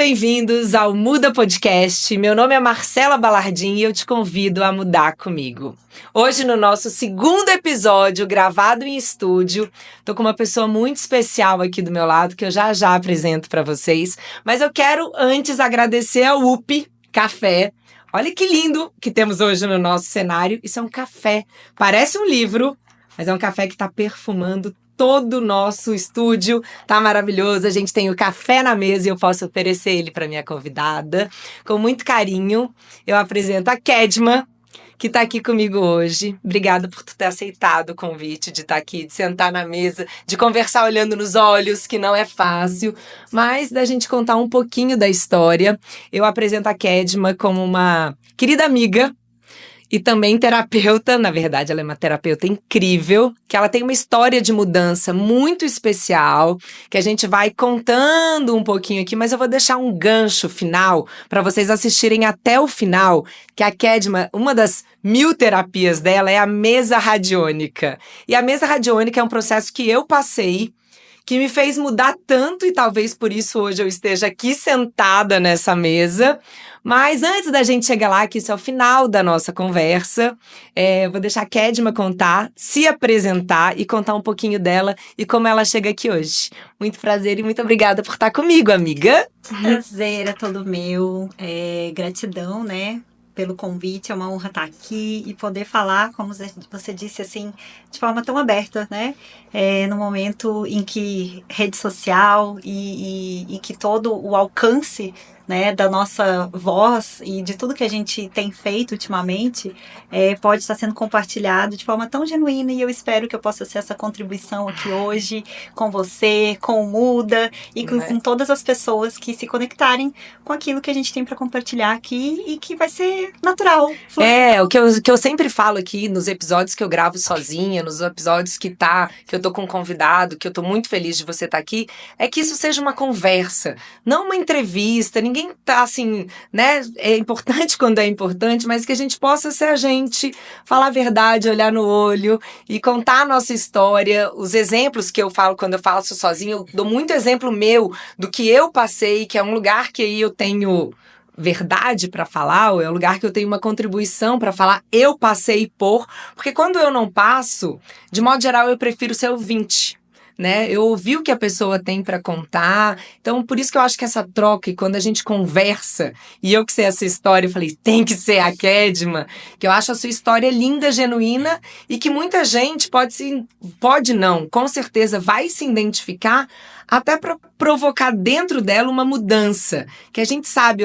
bem-vindos ao Muda Podcast. Meu nome é Marcela Balardim e eu te convido a mudar comigo. Hoje, no nosso segundo episódio, gravado em estúdio, tô com uma pessoa muito especial aqui do meu lado, que eu já apresento para vocês. Mas eu quero antes agradecer ao UP Café. Olha que lindo que temos hoje no nosso cenário. Isso é um café, parece um livro, mas é um café que está perfumando todo o nosso estúdio. Tá maravilhoso, a gente tem o café na mesa e eu posso oferecer ele para minha convidada. Com muito carinho, eu apresento a Kedma, que está aqui comigo hoje. Obrigada por tu ter aceitado o convite de estar aqui, de sentar na mesa, de conversar olhando nos olhos, que não é fácil, mas da gente contar um pouquinho da história. Eu apresento a Kedma como uma querida amiga, e também terapeuta. Na verdade, ela é uma terapeuta incrível, que ela tem uma história de mudança muito especial, que a gente vai contando um pouquinho aqui, mas eu vou deixar um gancho final para vocês assistirem até o final, que a Kedma, uma das 1000 terapias dela é a mesa radiônica. E a mesa radiônica é um processo que eu passei, que me fez mudar tanto, e talvez por isso hoje eu esteja aqui sentada nessa mesa. Mas antes da gente chegar lá, que isso é o final da nossa conversa, eu vou deixar a Kedma contar, se apresentar e contar um pouquinho dela e como ela chega aqui hoje. Muito prazer e muito obrigada por estar comigo, amiga. Prazer é todo meu, gratidão, né, pelo convite, é uma honra estar aqui e poder falar, como você disse, assim, de forma tão aberta, né, no momento em que rede social e que todo o alcance, né, da nossa voz e de tudo que a gente tem feito ultimamente pode estar sendo compartilhado de forma tão genuína, e eu espero que eu possa ser essa contribuição aqui hoje com você, com o Muda e com todas as pessoas que se conectarem com aquilo que a gente tem para compartilhar aqui e que vai ser natural. O que eu sempre falo aqui nos episódios que eu gravo sozinha, nos episódios que eu tô com um convidado, que eu tô muito feliz de você estar aqui, é que isso seja uma conversa, não uma entrevista. Ninguém tá assim, né? É importante quando é importante, mas que a gente possa ser a gente, falar a verdade, olhar no olho e contar a nossa história. Os exemplos que eu falo quando eu faço sozinha, eu dou muito exemplo meu do que eu passei, que é um lugar que aí eu tenho verdade para falar, ou é um lugar que eu tenho uma contribuição para falar, eu passei porque quando eu não passo, de modo geral, eu prefiro ser ouvinte, né? Eu ouvi o que a pessoa tem para contar. Então, por isso que eu acho que essa troca, e quando a gente conversa, e eu que sei essa história, eu falei, tem que ser a Kedma, que eu acho a sua história linda, genuína, e que muita gente pode não, com certeza vai se identificar, até para provocar dentro dela uma mudança, que a gente sabe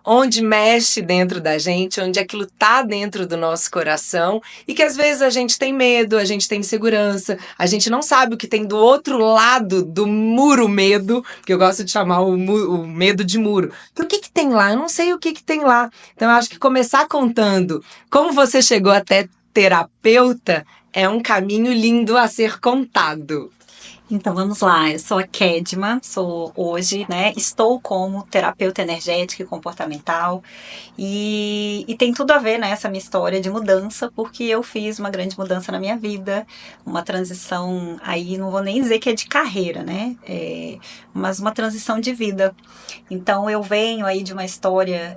onde mexe dentro da gente, onde aquilo tá dentro do nosso coração, e que às vezes a gente tem medo, a gente tem insegurança, a gente não sabe o que tem do outro lado do muro medo, que eu gosto de chamar o medo de muro. O que tem lá? Eu não sei o que tem lá. Então eu acho que começar contando como você chegou até terapeuta é um caminho lindo a ser contado. Então vamos lá, eu sou a Kedma, sou hoje, né, estou como terapeuta energética e comportamental e tem tudo a ver, né, essa minha história de mudança, porque eu fiz uma grande mudança na minha vida, uma transição aí, não vou nem dizer que é de carreira, né, mas uma transição de vida. Então eu venho aí de uma história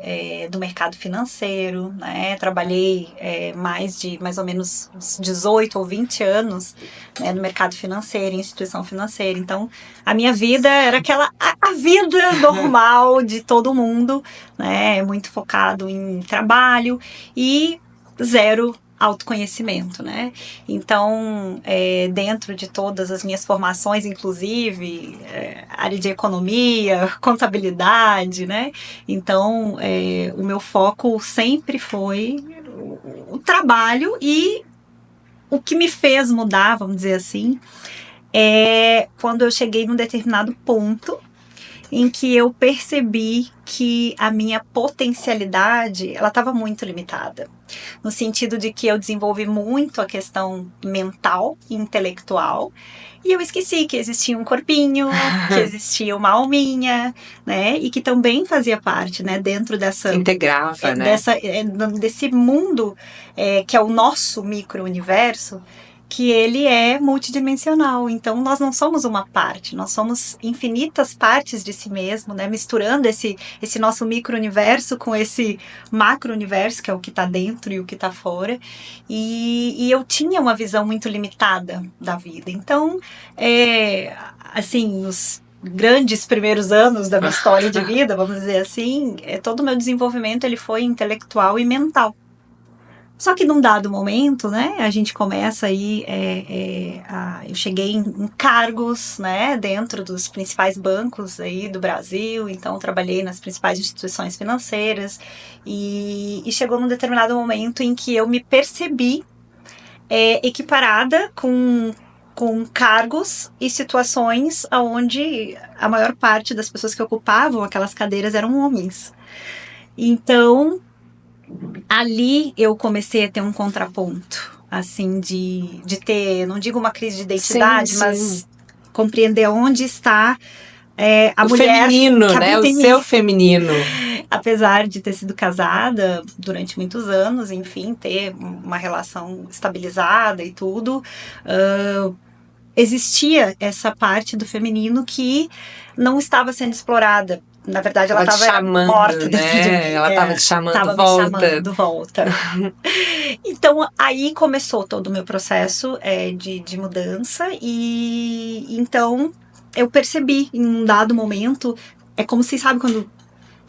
do mercado financeiro, né, trabalhei mais ou menos uns 18 ou 20 anos, né, no mercado financeiro, em instituição financeira. Então, a minha vida era a vida normal de todo mundo, né? Muito focado em trabalho e zero autoconhecimento, né? Então, dentro de todas as minhas formações, inclusive área de economia, contabilidade, né? Então, o meu foco sempre foi o trabalho, e o que me fez mudar, vamos dizer assim, quando eu cheguei num determinado ponto em que eu percebi que a minha potencialidade, ela estava muito limitada. No sentido de que eu desenvolvi muito a questão mental e intelectual, e eu esqueci que existia um corpinho, que existia uma alminha, né? E que também fazia parte, né? Dentro dessa... Se integrava, né? Desse mundo que é o nosso micro-universo, que ele é multidimensional. Então, nós não somos uma parte, nós somos infinitas partes de si mesmo, né? Misturando esse nosso micro-universo com esse macro-universo, que é o que está dentro e o que está fora. E eu tinha uma visão muito limitada da vida. Então, assim, os grandes primeiros anos da minha história de vida, vamos dizer assim, todo o meu desenvolvimento ele foi intelectual e mental. Só que num dado momento, né, a gente começa aí, eu cheguei em cargos, né, dentro dos principais bancos aí do Brasil, então trabalhei nas principais instituições financeiras e chegou num determinado momento em que eu me percebi equiparada com cargos e situações onde a maior parte das pessoas que ocupavam aquelas cadeiras eram homens. Então, ali eu comecei a ter um contraponto, assim, de ter, não digo uma crise de identidade, sim. mas compreender onde está a o mulher feminino, né? O seu feminino. Apesar de ter sido casada durante muitos anos, enfim, ter uma relação estabilizada e tudo, existia essa parte do feminino que não estava sendo explorada. Na verdade, ela estava morta dentro de mim. Ela estava te chamando tava de volta. Me chamando de volta. Então, aí começou todo o meu processo de mudança. E então, eu percebi em um dado momento, é como se, sabe, quando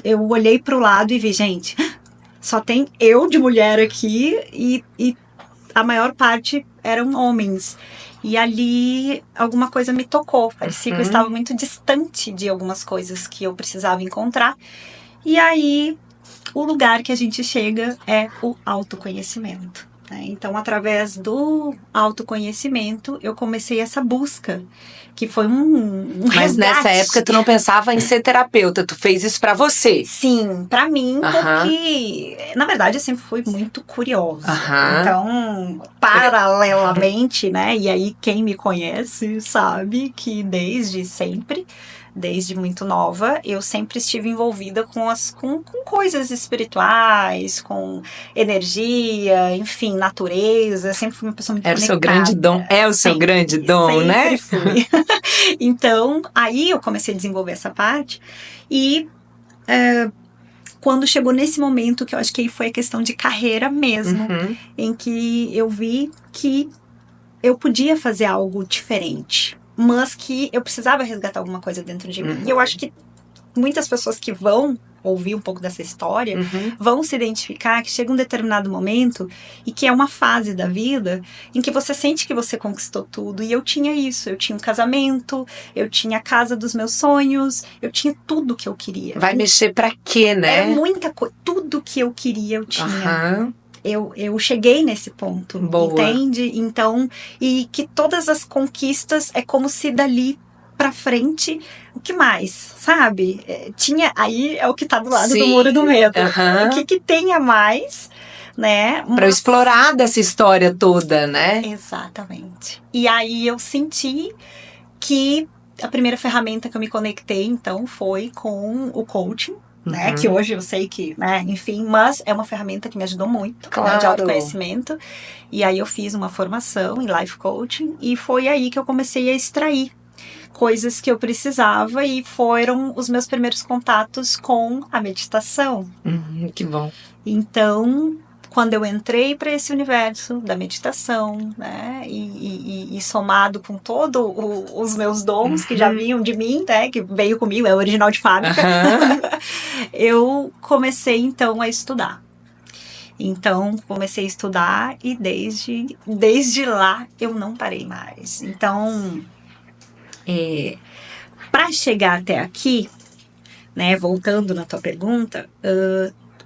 eu olhei para o lado e vi, gente, só tem eu de mulher aqui e a maior parte eram homens. E ali alguma coisa me tocou. Parecia que eu estava muito distante de algumas coisas que eu precisava encontrar. E aí o lugar que a gente chega é o autoconhecimento. Então, através do autoconhecimento, eu comecei essa busca, que foi um Mas resgate. Nessa época tu não pensava em ser terapeuta, tu fez isso pra você? Sim, pra mim, porque, na verdade, eu sempre fui muito curiosa. Então, paralelamente, né, e aí quem me conhece sabe que desde sempre, desde muito nova, eu sempre estive envolvida com coisas espirituais, com energia, enfim, natureza. Eu sempre fui uma pessoa muito conectada. Era o seu grande dom. É o seu grande dom, né? Sempre fui. Então, aí eu comecei a desenvolver essa parte e quando chegou nesse momento, que eu acho que foi a questão de carreira mesmo, em que eu vi que eu podia fazer algo diferente, mas que eu precisava resgatar alguma coisa dentro de mim. E eu acho que muitas pessoas que vão ouvir um pouco dessa história vão se identificar que chega um determinado momento e que é uma fase da vida em que você sente que você conquistou tudo. E eu tinha isso, eu tinha um casamento, eu tinha a casa dos meus sonhos, eu tinha tudo que eu queria. Vai mexer pra quê, né? Era muita coisa, tudo que eu queria eu tinha. Eu cheguei nesse ponto, entende? Então, e que todas as conquistas é como se dali pra frente, o que mais, sabe? Tinha, aí é o que tá do lado do muro do medo. O que tem a mais, né? Pra eu explorar dessa história toda, né? Exatamente. E aí eu senti que a primeira ferramenta que eu me conectei, então, foi com o coaching. Né, que hoje eu sei que, né, enfim, mas é uma ferramenta que me ajudou muito, né, de autoconhecimento. E aí eu fiz uma formação em life coaching e foi aí que eu comecei a extrair coisas que eu precisava e foram os meus primeiros contatos com a meditação. Que bom. Então, quando eu entrei para esse universo da meditação, né, e somado com todos os meus dons que já vinham de mim, né, que veio comigo, é o original de fábrica, eu comecei então a estudar. Então, comecei a estudar e desde lá eu não parei mais. Então, para chegar até aqui, né, voltando na tua pergunta,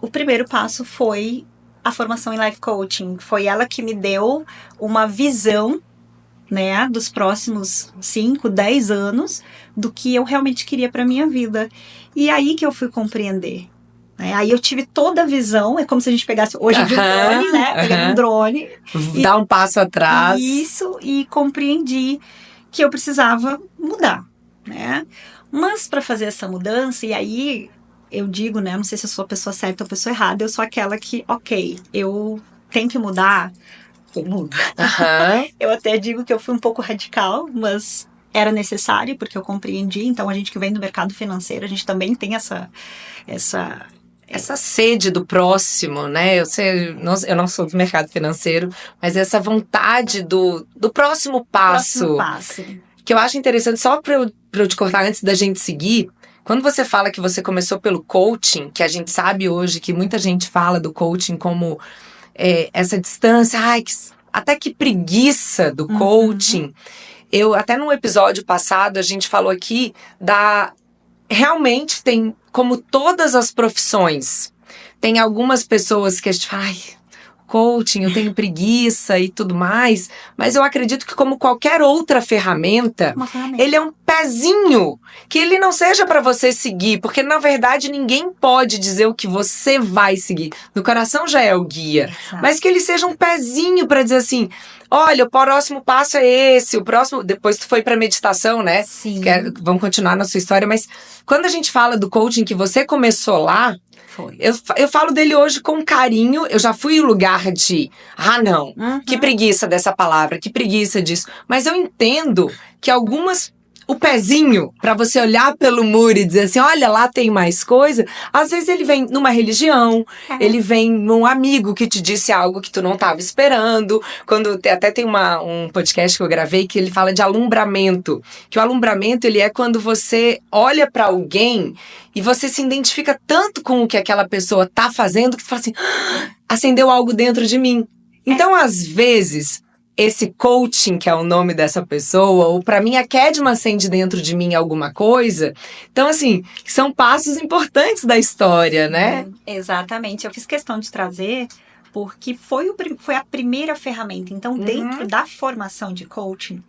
o primeiro passo foi a formação em life coaching. Foi ela que me deu uma visão, né, dos próximos 5, 10 anos do que eu realmente queria para minha vida. E aí que eu fui compreender. Né? Aí eu tive toda a visão, é como se a gente pegasse hoje de um drone, né? Pegando um drone. Dá um passo atrás. Isso, e compreendi que eu precisava mudar, né? Mas para fazer essa mudança, e aí eu digo, né, não sei se eu sou a pessoa certa ou a pessoa errada, eu sou aquela que, ok, eu tenho que mudar o mundo. Aham. Eu até digo que eu fui um pouco radical, mas era necessário, porque eu compreendi. Então, a gente que vem do mercado financeiro, a gente também tem essa Essa sede do próximo, né? Eu não sou do mercado financeiro, mas essa vontade do próximo próximo passo, passo. que eu acho interessante, só pra eu te cortar antes da gente seguir, quando você fala que você começou pelo coaching, que a gente sabe hoje que muita gente fala do coaching como essa distância, até que preguiça do coaching. Eu, até num episódio passado, a gente falou aqui realmente tem, como todas as profissões, tem algumas pessoas que a gente fala, ai, coaching, eu tenho preguiça e tudo mais, mas eu acredito que como qualquer outra ferramenta, Uma ferramenta. ele é um pezinho, que ele não seja para você seguir, porque na verdade ninguém pode dizer o que você vai seguir. No coração já é o guia, Exato. mas que ele seja um pezinho para dizer assim, olha, o próximo passo é esse, o próximo, depois tu foi para meditação, né? Sim. Vamos continuar na sua história, mas quando a gente fala do coaching que você começou lá, Foi. eu falo dele hoje com carinho. Eu já fui em lugar de, não, que preguiça dessa palavra, que preguiça disso. Mas eu entendo que o pezinho, pra você olhar pelo muro e dizer assim, olha, lá tem mais coisa, às vezes ele vem numa religião, ele vem num amigo que te disse algo que tu não estava esperando. Até tem um podcast que eu gravei que ele fala de alumbramento, que o alumbramento ele é quando você olha pra alguém e você se identifica tanto com o que aquela pessoa tá fazendo que tu fala assim, acendeu algo dentro de mim. Então, às vezes, esse coaching, que é o nome dessa pessoa, ou pra mim a Kedma acende dentro de mim alguma coisa. Então, assim, são passos importantes da história, né? Exatamente. Eu fiz questão de trazer porque foi a primeira ferramenta. Então, dentro da formação de coaching,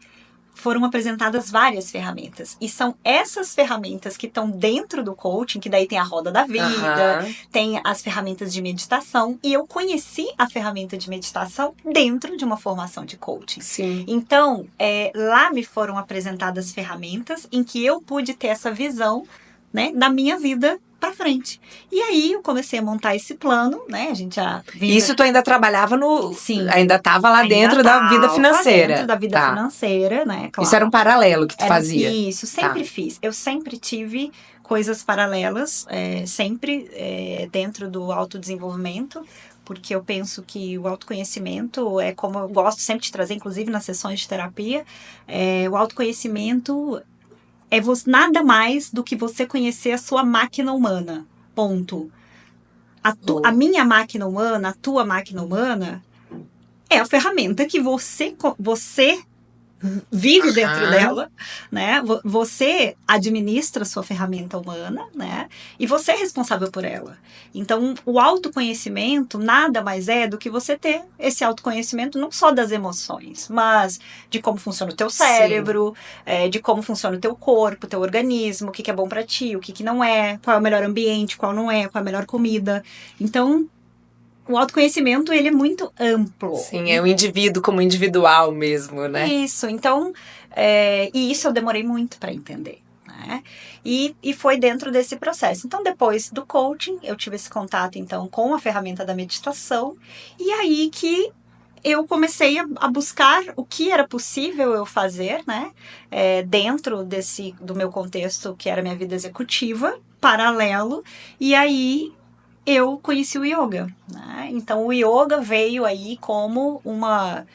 foram apresentadas várias ferramentas. E são essas ferramentas que estão dentro do coaching, que daí tem a roda da vida, tem as ferramentas de meditação. E eu conheci a ferramenta de meditação dentro de uma formação de coaching. Sim. Então, lá me foram apresentadas ferramentas em que eu pude ter essa visão, né, da minha vida pra frente. E aí eu comecei a montar esse plano, né? A gente já vinha... Isso tu ainda trabalhava Sim. Ainda estava lá dentro da vida financeira. Dentro da vida financeira, né? Claro. Isso era um paralelo que tu fazia. Isso, sempre fiz. Eu sempre tive coisas paralelas, sempre dentro do autodesenvolvimento, porque eu penso que o autoconhecimento é como eu gosto sempre de trazer, inclusive nas sessões de terapia, o autoconhecimento é nada mais do que você conhecer a sua máquina humana. Ponto. A minha máquina humana, a tua máquina humana, é a ferramenta que você vive dentro dela, né? Você administra a sua ferramenta humana, né? E você é responsável por ela. Então, o autoconhecimento nada mais é do que você ter esse autoconhecimento não só das emoções, mas de como funciona o teu cérebro, de como funciona o teu corpo, o teu organismo, o que é bom pra ti, o que não é, qual é o melhor ambiente, qual não é, qual é a melhor comida. Então, o autoconhecimento, ele é muito amplo. Sim, é o indivíduo como individual mesmo, né? Isso, então, e isso eu demorei muito para entender, né? E foi dentro desse processo. Então, depois do coaching, eu tive esse contato, então, com a ferramenta da meditação, e aí que eu comecei a buscar o que era possível eu fazer, né? Dentro do meu contexto, que era minha vida executiva, paralelo, e aí eu conheci o yoga, né? Então o yoga veio aí como uma,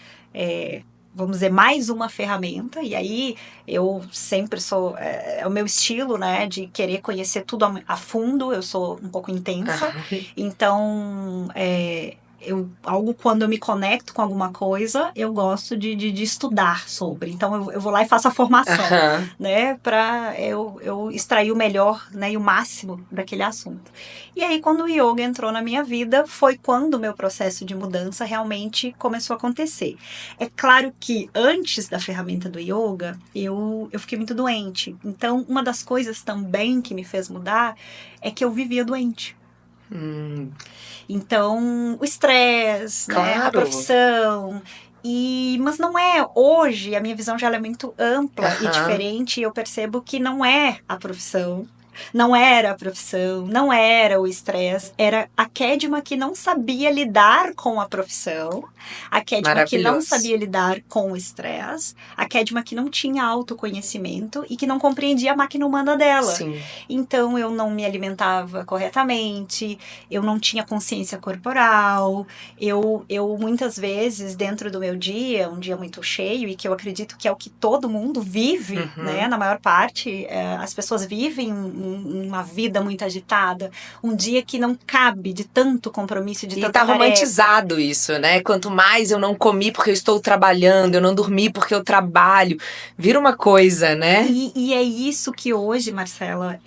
vamos dizer, mais uma ferramenta, e aí eu sempre sou, é o meu estilo, né, de querer conhecer tudo a fundo, eu sou um pouco intensa, então quando eu me conecto com alguma coisa, eu gosto de estudar sobre. Então, eu vou lá e faço a formação, né? Para eu extrair o melhor, né? E o máximo daquele assunto. E aí, quando o yoga entrou na minha vida, foi quando o meu processo de mudança realmente começou a acontecer. É claro que antes da ferramenta do yoga, eu fiquei muito doente. Então, uma das coisas também que me fez mudar é que eu vivia doente. Então, o estresse, né, a profissão. Mas não é hoje, a minha visão já é muito ampla e diferente, e eu percebo que não é a profissão Não era a profissão, não era o estresse, era a Kedma que não sabia lidar com a profissão, a Kedma que não sabia lidar com o estresse, a Kedma que não tinha autoconhecimento e que não compreendia a máquina humana dela. Sim. Então eu não me alimentava corretamente, eu não tinha consciência corporal, eu muitas vezes dentro do meu dia, um dia muito cheio e que eu acredito que é o que todo mundo vive, né? Na maior parte, as pessoas vivem uma vida muito agitada, um dia que não cabe de tanto compromisso, de tanta tarefa. E tá romantizado isso, né? Quanto mais eu não comi porque eu estou trabalhando, eu não dormi porque eu trabalho, vira uma coisa, né? E é isso que hoje, Marcela,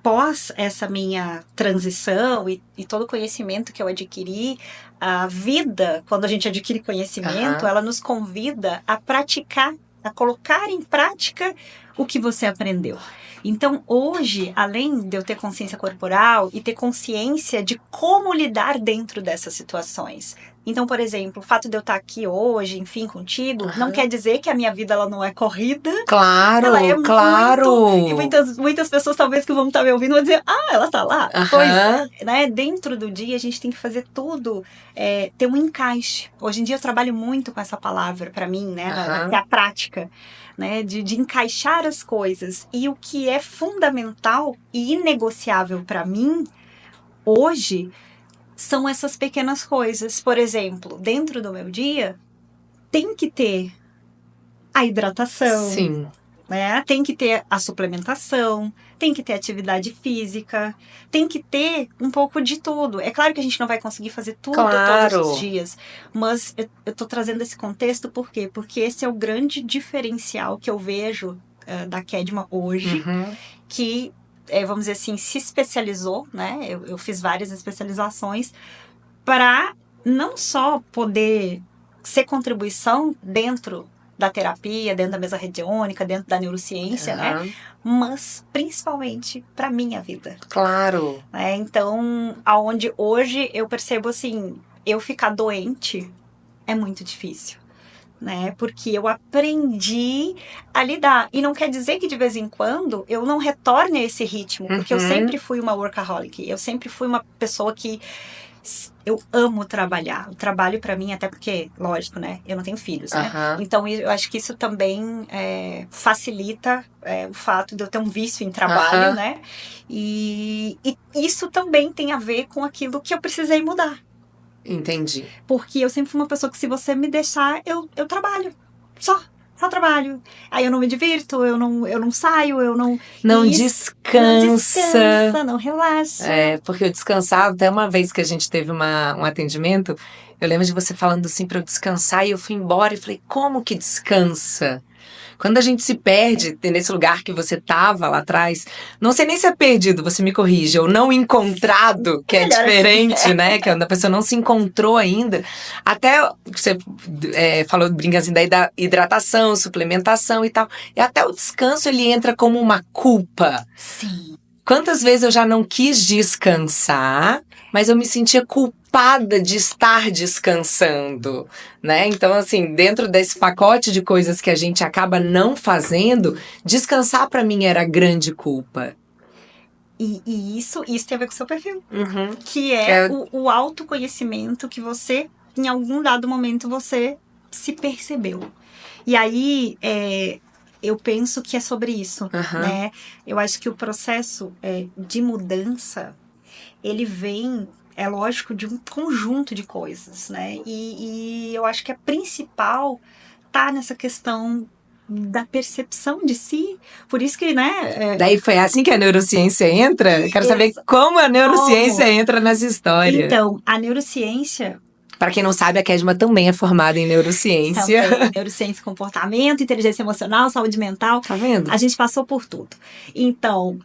pós essa minha transição e todo o conhecimento que eu adquiri, a vida, quando a gente adquire conhecimento, ela nos convida a praticar, a colocar em prática o que você aprendeu. Então, hoje, além de eu ter consciência corporal e ter consciência de como lidar dentro dessas situações. Então, por exemplo, o fato de eu estar aqui hoje, enfim, contigo, não quer dizer que a minha vida ela não é corrida. Claro, ela é claro. E muitas pessoas, talvez, que vão estar me ouvindo, vão dizer, ela tá lá. Pois, né, dentro do dia, a gente tem que fazer tudo, ter um encaixe. Hoje em dia, eu trabalho muito com essa palavra, para mim, né, que é a prática. Né, de encaixar as coisas. E o que é fundamental e inegociável para mim, hoje, são essas pequenas coisas. Por exemplo, dentro do meu dia, tem que ter a hidratação. Sim. Né? Tem que ter a suplementação, tem que ter atividade física, tem que ter um pouco de tudo. É claro que a gente não vai conseguir fazer tudo todos os dias, mas eu tô trazendo esse contexto por quê? Porque esse é o grande diferencial que eu vejo da Kedma hoje, que, vamos dizer assim, se especializou, né? Eu fiz várias especializações para não só poder ser contribuição dentro da terapia, dentro da mesa radiônica, dentro da neurociência, né? Mas principalmente para minha vida. Claro. Então, aonde hoje eu percebo assim, eu ficar doente é muito difícil, né? Porque eu aprendi a lidar. E não quer dizer que de vez em quando eu não retorne a esse ritmo, porque eu sempre fui uma workaholic, eu sempre fui uma pessoa que eu amo trabalhar. O trabalho para mim, até porque, lógico, né? Eu não tenho filhos, né? Então, eu acho que isso também facilita o fato de eu ter um vício em trabalho, né? E isso também tem a ver com aquilo que eu precisei mudar. Entendi. Porque eu sempre fui uma pessoa que, se você me deixar, eu trabalho. Só trabalho. Aí eu não me divirto, eu não saio, eu não... Não descansa. Não relaxa. Porque eu descansava, até uma vez que a gente teve um atendimento, eu lembro de você falando assim pra eu descansar, e eu fui embora e falei, como que descansa? Quando a gente se perde nesse lugar que você tava lá atrás, não sei nem se é perdido, você me corrige, ou não encontrado, que é diferente, né? Que a pessoa não se encontrou ainda. Até você falou, brinca assim, da hidratação, suplementação e tal. E até o descanso, ele entra como uma culpa. Sim. Quantas vezes eu já não quis descansar, mas eu me sentia culpada de estar descansando, né? Então, assim, dentro desse pacote de coisas que a gente acaba não fazendo, descansar pra mim era grande culpa. E isso tem a ver com o seu perfil. Que é o autoconhecimento que você, em algum dado momento, você se percebeu. E aí, eu penso que é sobre isso, né? Eu acho que o processo de mudança, ele vem, é lógico, de um conjunto de coisas, né? E eu acho que a principal tá nessa questão da percepção de si. Por isso que, né... Daí foi assim que a neurociência entra? Eu quero saber como a neurociência entra nessa história. Então, a neurociência... Para quem não sabe, a Kedma também é formada em neurociência. Também, neurociência, comportamento, inteligência emocional, saúde mental. Tá vendo? A gente passou por tudo. Então,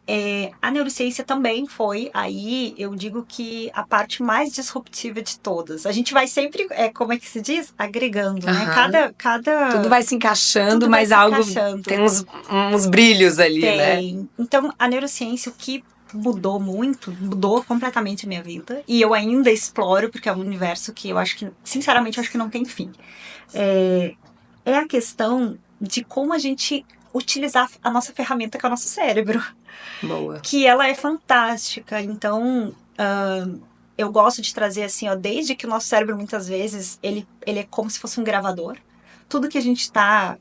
a neurociência também foi, aí eu digo que a parte mais disruptiva de todas. A gente vai sempre, como é que se diz? Agregando, né? Cada... Tudo vai se encaixando, mas algo tem uns brilhos ali, né? Então, a neurociência, o que mudou completamente a minha vida. E eu ainda exploro, porque é um universo que eu acho que, sinceramente, eu acho que não tem fim. É a questão de como a gente utilizar a nossa ferramenta, que é o nosso cérebro. Boa. que ela é fantástica. Então, eu gosto de trazer assim, ó, desde que o nosso cérebro, muitas vezes, ele é como se fosse um gravador. Tudo que a gente está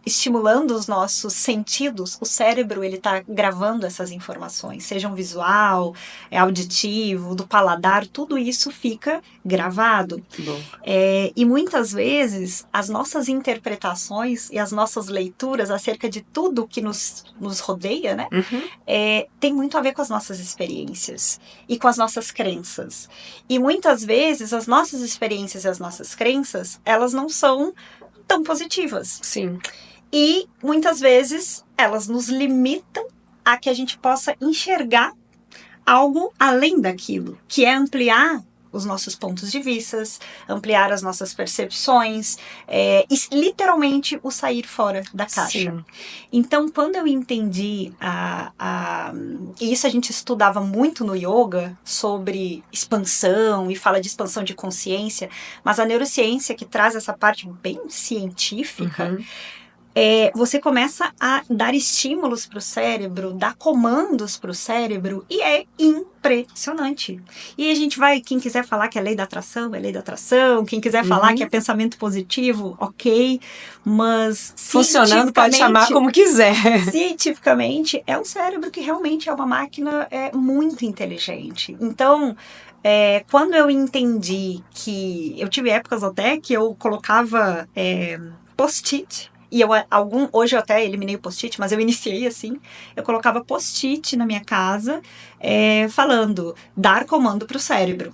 estimulando os nossos sentidos, o cérebro, ele está gravando essas informações, sejam visual, auditivo, do paladar, tudo isso fica gravado. Bom. E muitas vezes as nossas interpretações e as nossas leituras acerca de tudo que nos rodeia, né, tem muito a ver com as nossas experiências e com as nossas crenças. E muitas vezes as nossas experiências e as nossas crenças, elas não são tão positivas. Sim. E muitas vezes elas nos limitam a que a gente possa enxergar algo além daquilo, que é ampliar os nossos pontos de vista, ampliar as nossas percepções, e literalmente o sair fora da caixa. Sim. Então, quando eu entendi e isso a gente estudava muito no yoga, sobre expansão, e fala de expansão de consciência, mas a neurociência, que traz essa parte bem científica, você começa a dar estímulos para o cérebro, dar comandos para o cérebro, e é impressionante. E a gente vai, quem quiser falar que é lei da atração, é lei da atração, quem quiser falar que é pensamento positivo, ok, mas funcionando, pode chamar como quiser. Cientificamente, é o cérebro que realmente é uma máquina muito inteligente. Então, quando eu entendi que eu tive épocas até que eu colocava post-it. E hoje eu até eliminei o post-it, mas eu iniciei assim. Eu colocava post-it na minha casa, falando, dar comando para o cérebro.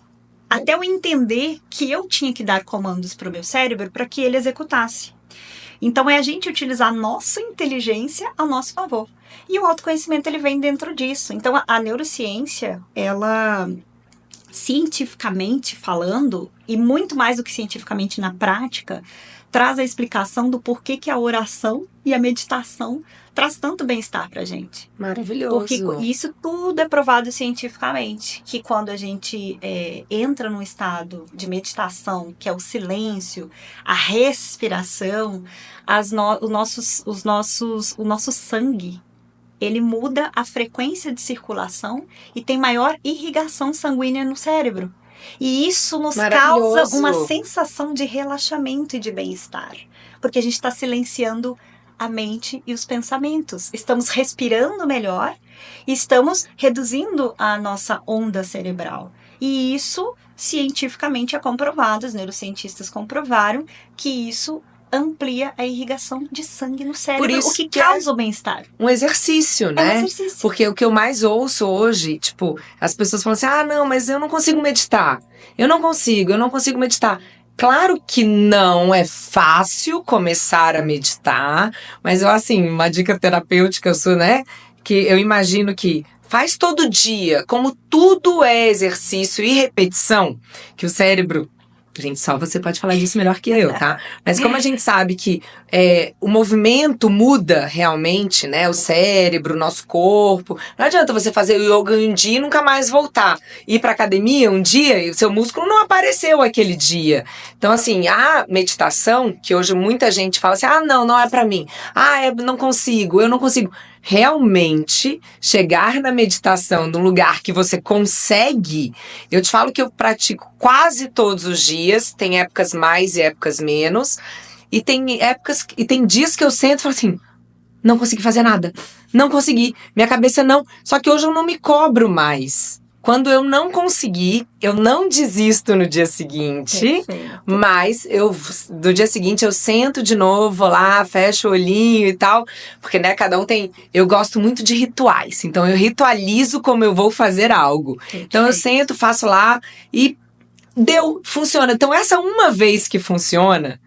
Até eu entender que eu tinha que dar comandos para o meu cérebro para que ele executasse. Então, é a gente utilizar a nossa inteligência ao nosso favor. E o autoconhecimento, ele vem dentro disso. Então, a neurociência, ela, cientificamente falando, e muito mais do que cientificamente na prática, traz a explicação do porquê que a oração e a meditação traz tanto bem-estar pra gente. Maravilhoso. Porque isso tudo é provado cientificamente, que quando a gente entra num estado de meditação, que é o silêncio, a respiração, o nosso sangue, ele muda a frequência de circulação e tem maior irrigação sanguínea no cérebro. E isso nos causa uma sensação de relaxamento e de bem-estar. Porque a gente está silenciando a mente e os pensamentos. Estamos respirando melhor e estamos reduzindo a nossa onda cerebral. E isso, cientificamente, é comprovado. Os neurocientistas comprovaram que isso amplia a irrigação de sangue no cérebro, por isso o que causa o bem-estar. Um exercício, né? É um exercício. Porque o que eu mais ouço hoje, tipo, as pessoas falam assim, não, mas eu não consigo meditar. Eu não consigo meditar. Claro que não é fácil começar a meditar, mas eu, assim, uma dica terapêutica, eu sou, né? Que eu imagino que faz todo dia, como tudo é exercício e repetição, que o cérebro... Gente, só você pode falar disso melhor que eu, tá? Mas como a gente sabe que o movimento muda realmente, né? O cérebro, o nosso corpo. Não adianta você fazer yoga um dia e nunca mais voltar. Ir pra academia um dia e o seu músculo não apareceu aquele dia. Então, assim, a meditação, que hoje muita gente fala assim, não é pra mim. Eu não consigo. Realmente chegar na meditação num lugar que você consegue, eu te falo que eu pratico quase todos os dias, tem épocas mais e épocas menos, e tem dias que eu sento e falo assim, não consegui fazer nada, não consegui, minha cabeça não, só que hoje eu não me cobro mais. Quando eu não conseguir, eu não desisto no dia seguinte. Perfeito. Mas no dia seguinte eu sento de novo, vou lá, fecho o olhinho e tal. Porque, né, cada um tem... Eu gosto muito de rituais. Então eu ritualizo como eu vou fazer algo. Perfeito. Então eu sento, faço lá e funciona. Então essa uma vez que funciona,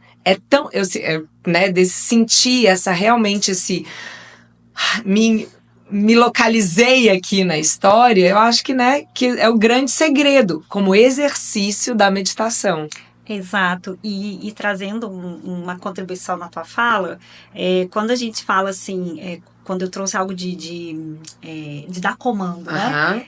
desse sentir realmente esse... Me localizei aqui na história, eu acho que, né, que é o grande segredo, como exercício da meditação. Exato, e trazendo uma contribuição na tua fala, quando a gente fala assim, quando eu trouxe algo de dar comando, né?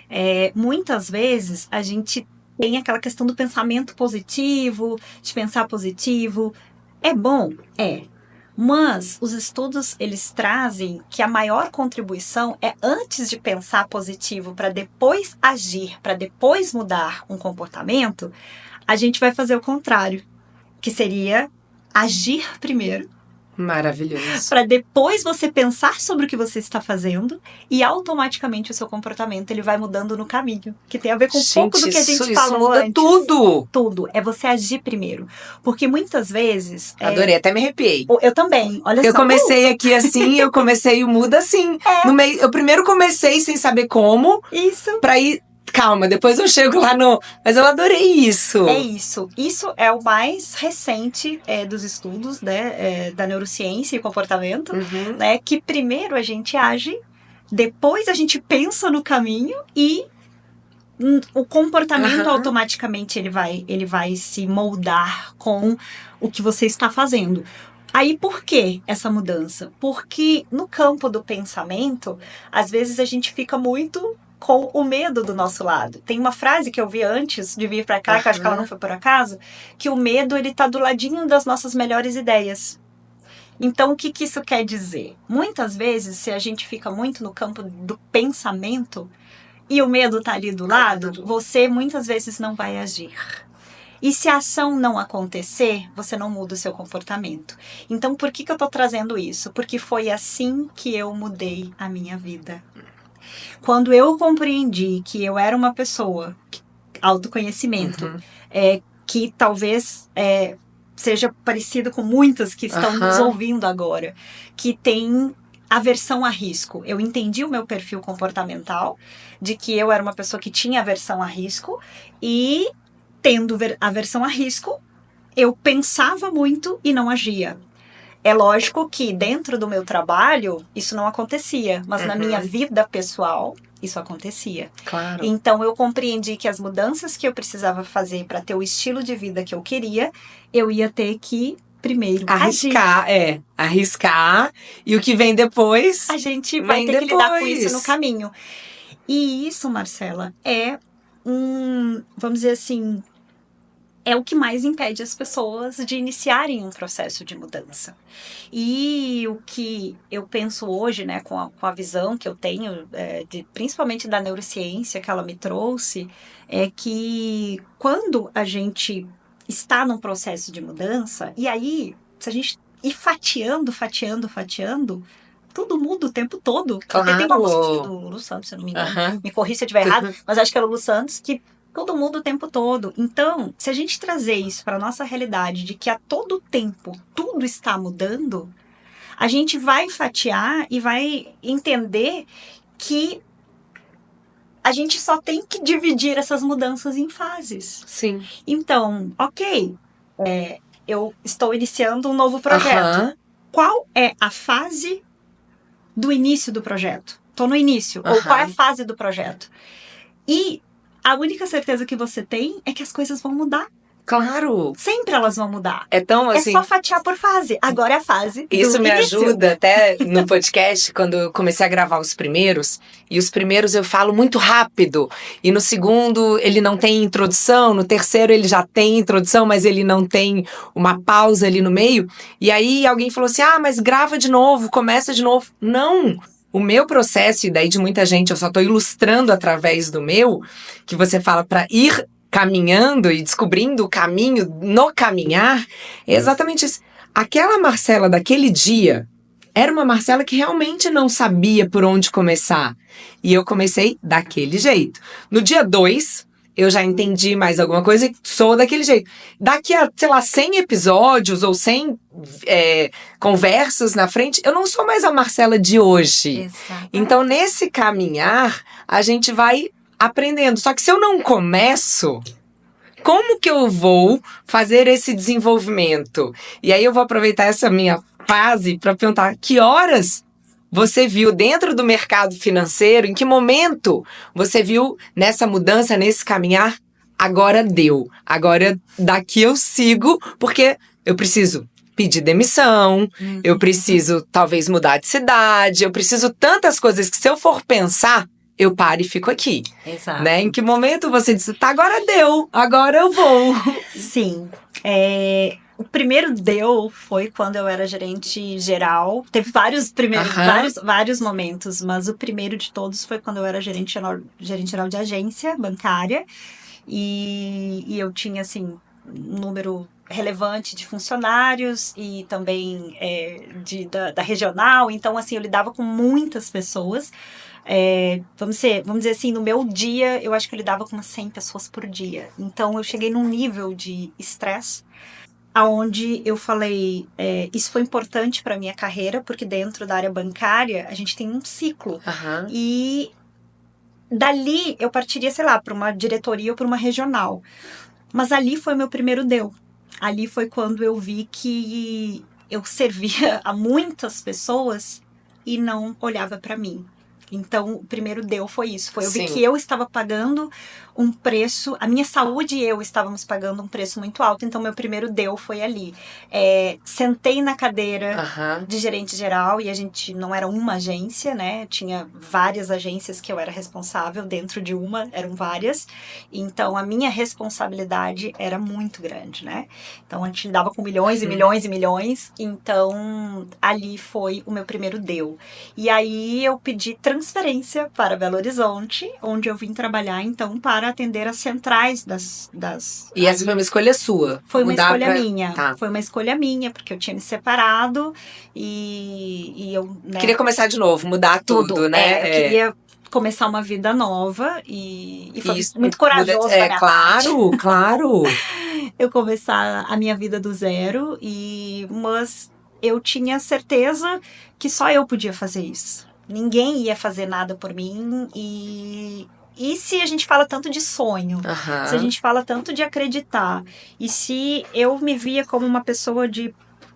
Muitas vezes a gente tem aquela questão do pensamento positivo, de pensar positivo. É bom? É. Mas os estudos, eles trazem que a maior contribuição é antes de pensar positivo para depois agir, para depois mudar um comportamento, a gente vai fazer o contrário, que seria agir primeiro. Maravilhoso. Para depois você pensar sobre o que você está fazendo e automaticamente o seu comportamento ele vai mudando no caminho. Que tem a ver com um pouco do que a gente falou muda antes. tudo. Tudo. É você agir primeiro. Porque muitas vezes... Adorei, até me arrepiei. Eu também, olha só. Eu comecei aqui assim, eu comecei o Muda assim. No meio, eu primeiro comecei sem saber como. Isso. Pra ir... Calma, depois eu chego lá no... Mas eu adorei isso. É isso. Isso é o mais recente dos estudos, né, da neurociência e comportamento, né, que primeiro a gente age, depois a gente pensa no caminho e o comportamento automaticamente ele vai se moldar com o que você está fazendo. Aí, por que essa mudança? Porque no campo do pensamento, às vezes a gente fica muito com o medo do nosso lado. Tem uma frase que eu vi antes de vir pra cá, que eu acho que ela não foi por acaso, que o medo, ele tá do ladinho das nossas melhores ideias. Então, o que isso quer dizer? Muitas vezes, se a gente fica muito no campo do pensamento e o medo tá ali do lado, você muitas vezes não vai agir. E se a ação não acontecer, você não muda o seu comportamento. Então, por que eu tô trazendo isso? Porque foi assim que eu mudei a minha vida. Quando eu compreendi que eu era uma pessoa, autoconhecimento, que talvez seja parecido com muitas que estão nos ouvindo agora, que tem aversão a risco. Eu entendi o meu perfil comportamental, de que eu era uma pessoa que tinha aversão a risco, e tendo aversão a risco, eu pensava muito e não agia. É lógico que dentro do meu trabalho isso não acontecia, mas na minha vida pessoal isso acontecia. Claro. Então eu compreendi que as mudanças que eu precisava fazer para ter o estilo de vida que eu queria, eu ia ter que primeiro arriscar, arriscar, e o que vem depois a gente vai ter que lidar com isso no caminho. E isso, Marcela, é vamos dizer assim, é o que mais impede as pessoas de iniciarem um processo de mudança. E o que eu penso hoje, né, com a visão que eu tenho, principalmente da neurociência que ela me trouxe, é que quando a gente está num processo de mudança, e aí, se a gente ir fatiando, tudo muda o tempo todo. Claro. Até tem uma música do Lulu Santos, se eu não me engano, me corri se eu estiver errado, mas acho que é o Lulu Santos, que tudo muda o tempo todo. Então, se a gente trazer isso para a nossa realidade, de que a todo tempo tudo está mudando, a gente vai fatiar e vai entender que a gente só tem que dividir essas mudanças em fases. Sim. Então, eu estou iniciando um novo projeto. Qual é a fase do início do projeto? Estou no início. Ou qual é a fase do projeto? E a única certeza que você tem é que as coisas vão mudar. Claro. Sempre elas vão mudar. É tão assim... É só fatiar por fase. Agora é a fase Isso do me início. ajuda até no podcast, quando eu comecei a gravar os primeiros. E os primeiros eu falo muito rápido. E no segundo ele não tem introdução. No terceiro ele já tem introdução, mas ele não tem uma pausa ali no meio. E aí alguém falou assim, mas grava de novo, começa de novo. Não! O meu processo, e daí de muita gente, eu só tô ilustrando através do meu, que você fala para ir caminhando e descobrindo o caminho no caminhar, é exatamente isso. Aquela Marcela daquele dia era uma Marcela que realmente não sabia por onde começar. E eu comecei daquele jeito. No dia 2, eu já entendi mais alguma coisa e sou daquele jeito. Daqui a, 100 episódios ou 100 conversas na frente, eu não sou mais a Marcela de hoje. Exato. Então, nesse caminhar, a gente vai aprendendo. Só que se eu não começo, como que eu vou fazer esse desenvolvimento? E aí eu vou aproveitar essa minha fase para perguntar, que horas você viu dentro do mercado financeiro, em que momento você viu nessa mudança, nesse caminhar, agora deu, agora daqui eu sigo, porque eu preciso pedir demissão, eu preciso talvez mudar de cidade, eu preciso tantas coisas que se eu for pensar, eu paro e fico aqui. Exato. Né? Em que momento você disse, tá, agora deu, agora eu vou. Sim. O primeiro deu foi quando eu era gerente geral. Teve vários primeiros, vários momentos, mas o primeiro de todos foi quando eu era gerente geral de agência bancária. E eu tinha, assim, um número relevante de funcionários e também da regional. Então, assim, eu lidava com muitas pessoas. Vamos dizer assim, no meu dia, eu acho que eu lidava com umas 100 pessoas por dia. Então, eu cheguei num nível de estresse aonde eu falei, isso foi importante para minha carreira, porque dentro da área bancária a gente tem um ciclo. E dali eu partiria, sei lá, para uma diretoria ou para uma regional. Mas ali foi o meu primeiro deu. Ali foi quando eu vi que eu servia a muitas pessoas e não olhava para mim. Então, o primeiro deu foi isso. Eu vi que eu estava pagando um preço, a minha saúde e eu estávamos pagando um preço muito alto. Então, meu primeiro deu foi ali. Sentei na cadeira de gerente geral e a gente não era uma agência, né? Tinha várias agências que eu era responsável. Dentro de uma, eram várias. Então, a minha responsabilidade era muito grande, né? Então, a gente lidava com milhões e milhões e milhões. Então, ali foi o meu primeiro deu. E aí, eu pedi transferência para Belo Horizonte, onde eu vim trabalhar, então, para atender as centrais das... E essa foi uma escolha sua? Foi uma escolha minha. Foi uma escolha minha, porque eu tinha me separado e eu... Né, queria começar de novo, mudar tudo, né? Eu queria começar uma vida nova e foi muito corajoso da minha parte. Claro. Eu começar a minha vida do zero, mas eu tinha certeza que só eu podia fazer isso. Ninguém ia fazer nada por mim e se a gente fala tanto de sonho, se a gente fala tanto de acreditar, e se eu me via como uma pessoa de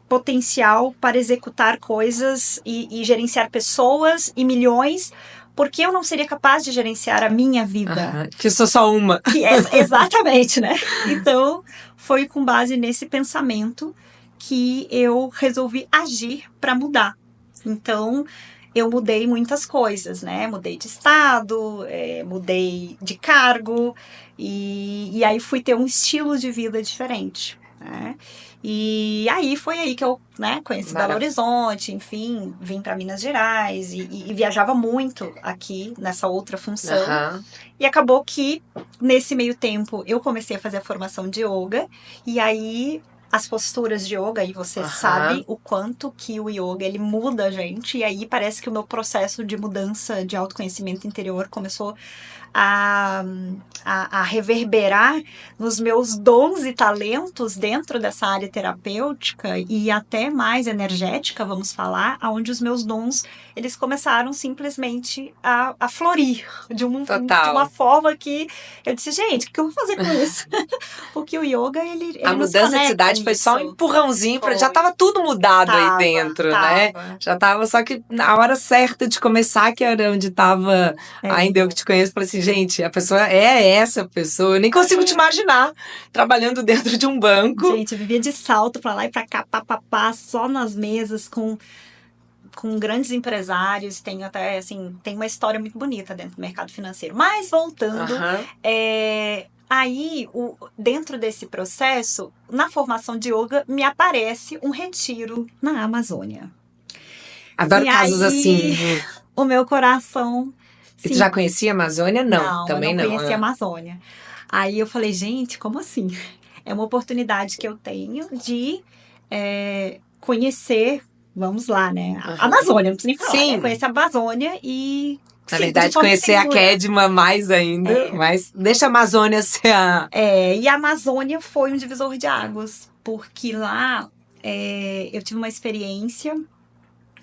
potencial para executar coisas e gerenciar pessoas e milhões, porque eu não seria capaz de gerenciar a minha vida. Que sou só uma. Exatamente, né? Então, foi com base nesse pensamento que eu resolvi agir para mudar. Então, eu mudei muitas coisas, né? Mudei de estado, mudei de cargo e aí fui ter um estilo de vida diferente, né? E aí foi aí que eu, né, conheci Belo Horizonte, enfim, vim para Minas Gerais e viajava muito aqui nessa outra função. E acabou que nesse meio tempo eu comecei a fazer a formação de yoga e aí as posturas de yoga, e você sabe o quanto que o yoga ele muda a gente, e aí parece que o meu processo de mudança de autoconhecimento interior começou a reverberar nos meus dons e talentos dentro dessa área terapêutica e até mais energética, vamos falar, onde os meus dons eles começaram simplesmente a florir de uma forma que eu disse, gente, o que eu vou fazer com isso? Porque o yoga, ele a mudança de cidade foi só um empurrãozinho, já estava tudo mudado aí dentro, né? Já estava, só que na hora certa de começar, que era onde estava ainda eu que te conheço, falei assim, gente, a pessoa é essa pessoa, eu nem consigo te imaginar trabalhando dentro de um banco. Gente, eu vivia de salto pra lá e pra cá, pá, só nas mesas com grandes empresários, tem até, assim, tem uma história muito bonita dentro do mercado financeiro. Mas, voltando, aí, dentro desse processo, na formação de yoga, me aparece um retiro na Amazônia. Adoro casos assim. O meu coração... E tu já conhecia a Amazônia? Não, também não. Eu não conhecia a Amazônia. Aí eu falei, gente, como assim? É uma oportunidade que eu tenho de conhecer, vamos lá, né? A Amazônia, não preciso nem falar, né? Conhecer a Amazônia e... Na verdade, conhecer a Kedma mais ainda, mas deixa a Amazônia ser a... e a Amazônia foi um divisor de águas, porque lá eu tive uma experiência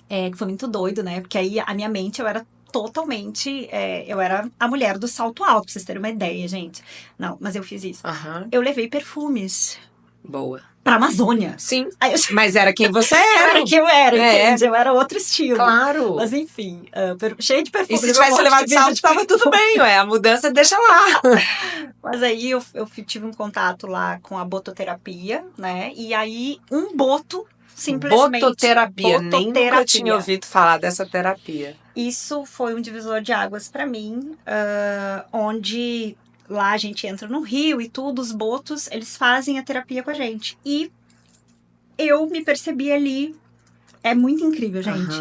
que foi muito doido, né? Porque aí a minha mente, eu era totalmente... eu era a mulher do salto alto, pra vocês terem uma ideia, gente. Não, mas eu fiz isso. Eu levei perfumes. Boa. Pra Amazônia. Sim, mas era quem você era. Era quem eu era, entende? Eu era outro estilo. Claro. Mas enfim, cheio de perfume. E se tivesse levado de salto, tava tudo bem, a mudança deixa lá. Mas aí eu tive um contato lá com a bototerapia, né? E aí um boto... Simplesmente. Bototerapia. Nem nunca tinha ouvido falar dessa terapia. Isso foi um divisor de águas para mim, onde lá a gente entra no rio e tudo, os botos, eles fazem a terapia com a gente. E eu me percebi ali. É muito incrível, gente.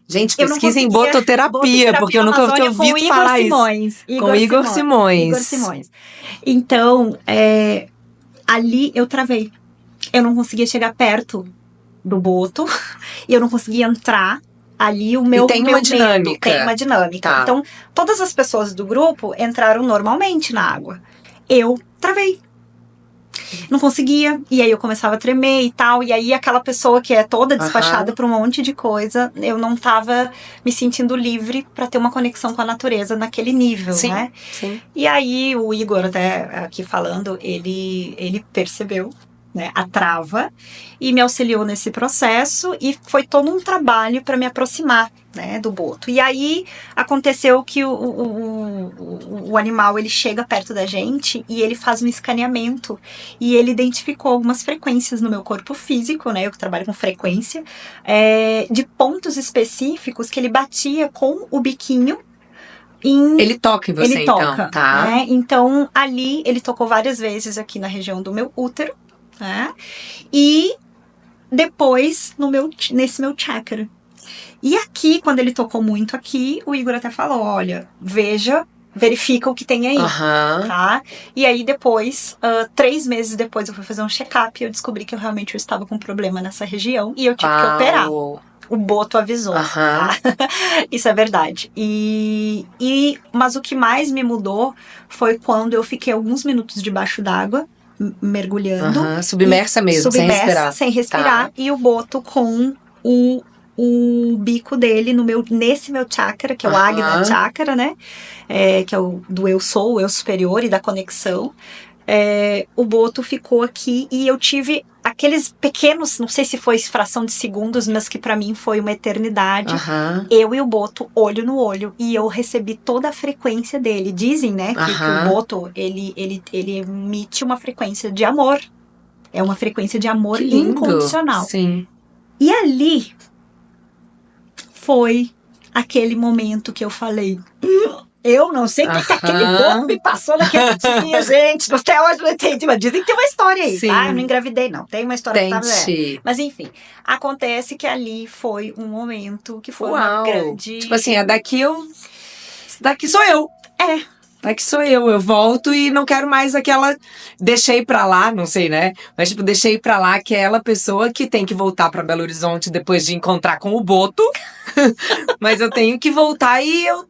Gente, Eu não pesquisem conseguia- bototerapia, porque eu na nunca tinha Amazônia ouvido com Igor falar Simões. isso. Com Igor Simões. Igor Simões. Então, ali eu travei. Eu não conseguia chegar perto do boto e eu não conseguia entrar. Ali o meu, tem meu uma medo dinâmica. tem uma dinâmica. Tá. Então, todas as pessoas do grupo entraram normalmente na água. Eu travei. Não conseguia, e aí eu começava a tremer e tal, e aí aquela pessoa que é toda despachada por um monte de coisa, eu não tava me sentindo livre para ter uma conexão com a natureza naquele nível, Sim, né? sim. E aí o Igor, até aqui falando, ele percebeu, né, a trava e me auxiliou nesse processo e foi todo um trabalho para me aproximar, né, do boto. E aí aconteceu que o animal ele chega perto da gente e ele faz um escaneamento e ele identificou algumas frequências no meu corpo físico, né, eu que trabalho com frequência, de pontos específicos que ele batia com o biquinho. Ele toca em você, ele toca, então, tá? Né? Então, ali, ele tocou várias vezes aqui na região do meu útero, né? E depois nesse meu chakra. E aqui, quando ele tocou muito aqui, o Igor até falou, olha, verifica o que tem aí, tá? E aí depois, 3 meses depois, eu fui fazer um check-up e eu descobri que eu realmente estava com um problema nessa região e eu tive que operar. O boto avisou, tá? Isso é verdade. Mas o que mais me mudou foi quando eu fiquei alguns minutos debaixo d'água, mergulhando. Submersa mesmo, sem respirar. Sem respirar. Tá. E o boto com o bico dele nesse meu chakra, que é o Agna Chakra, né? Que é o do eu sou, o eu superior e da conexão. O boto ficou aqui e eu tive aqueles pequenos, não sei se foi fração de segundos, mas que pra mim foi uma eternidade. Eu e o boto, olho no olho, e eu recebi toda a frequência dele. Dizem, né, que o boto, ele emite uma frequência de amor. É uma frequência de amor incondicional. Sim. E ali foi aquele momento que eu falei... Eu não sei o que aquele boto me passou naquele dia, gente. Até hoje não entendi, mas dizem que tem uma história aí, tá? Eu não engravidei, não. Tem uma história que tava... Mas enfim, acontece que ali foi um momento que foi uma grande... Tipo assim, daqui sou eu. Daqui sou eu volto e não quero mais aquela... Deixei pra lá, não sei, né? Mas tipo, deixei pra lá aquela pessoa que tem que voltar pra Belo Horizonte depois de encontrar com o boto. Mas eu tenho que voltar e eu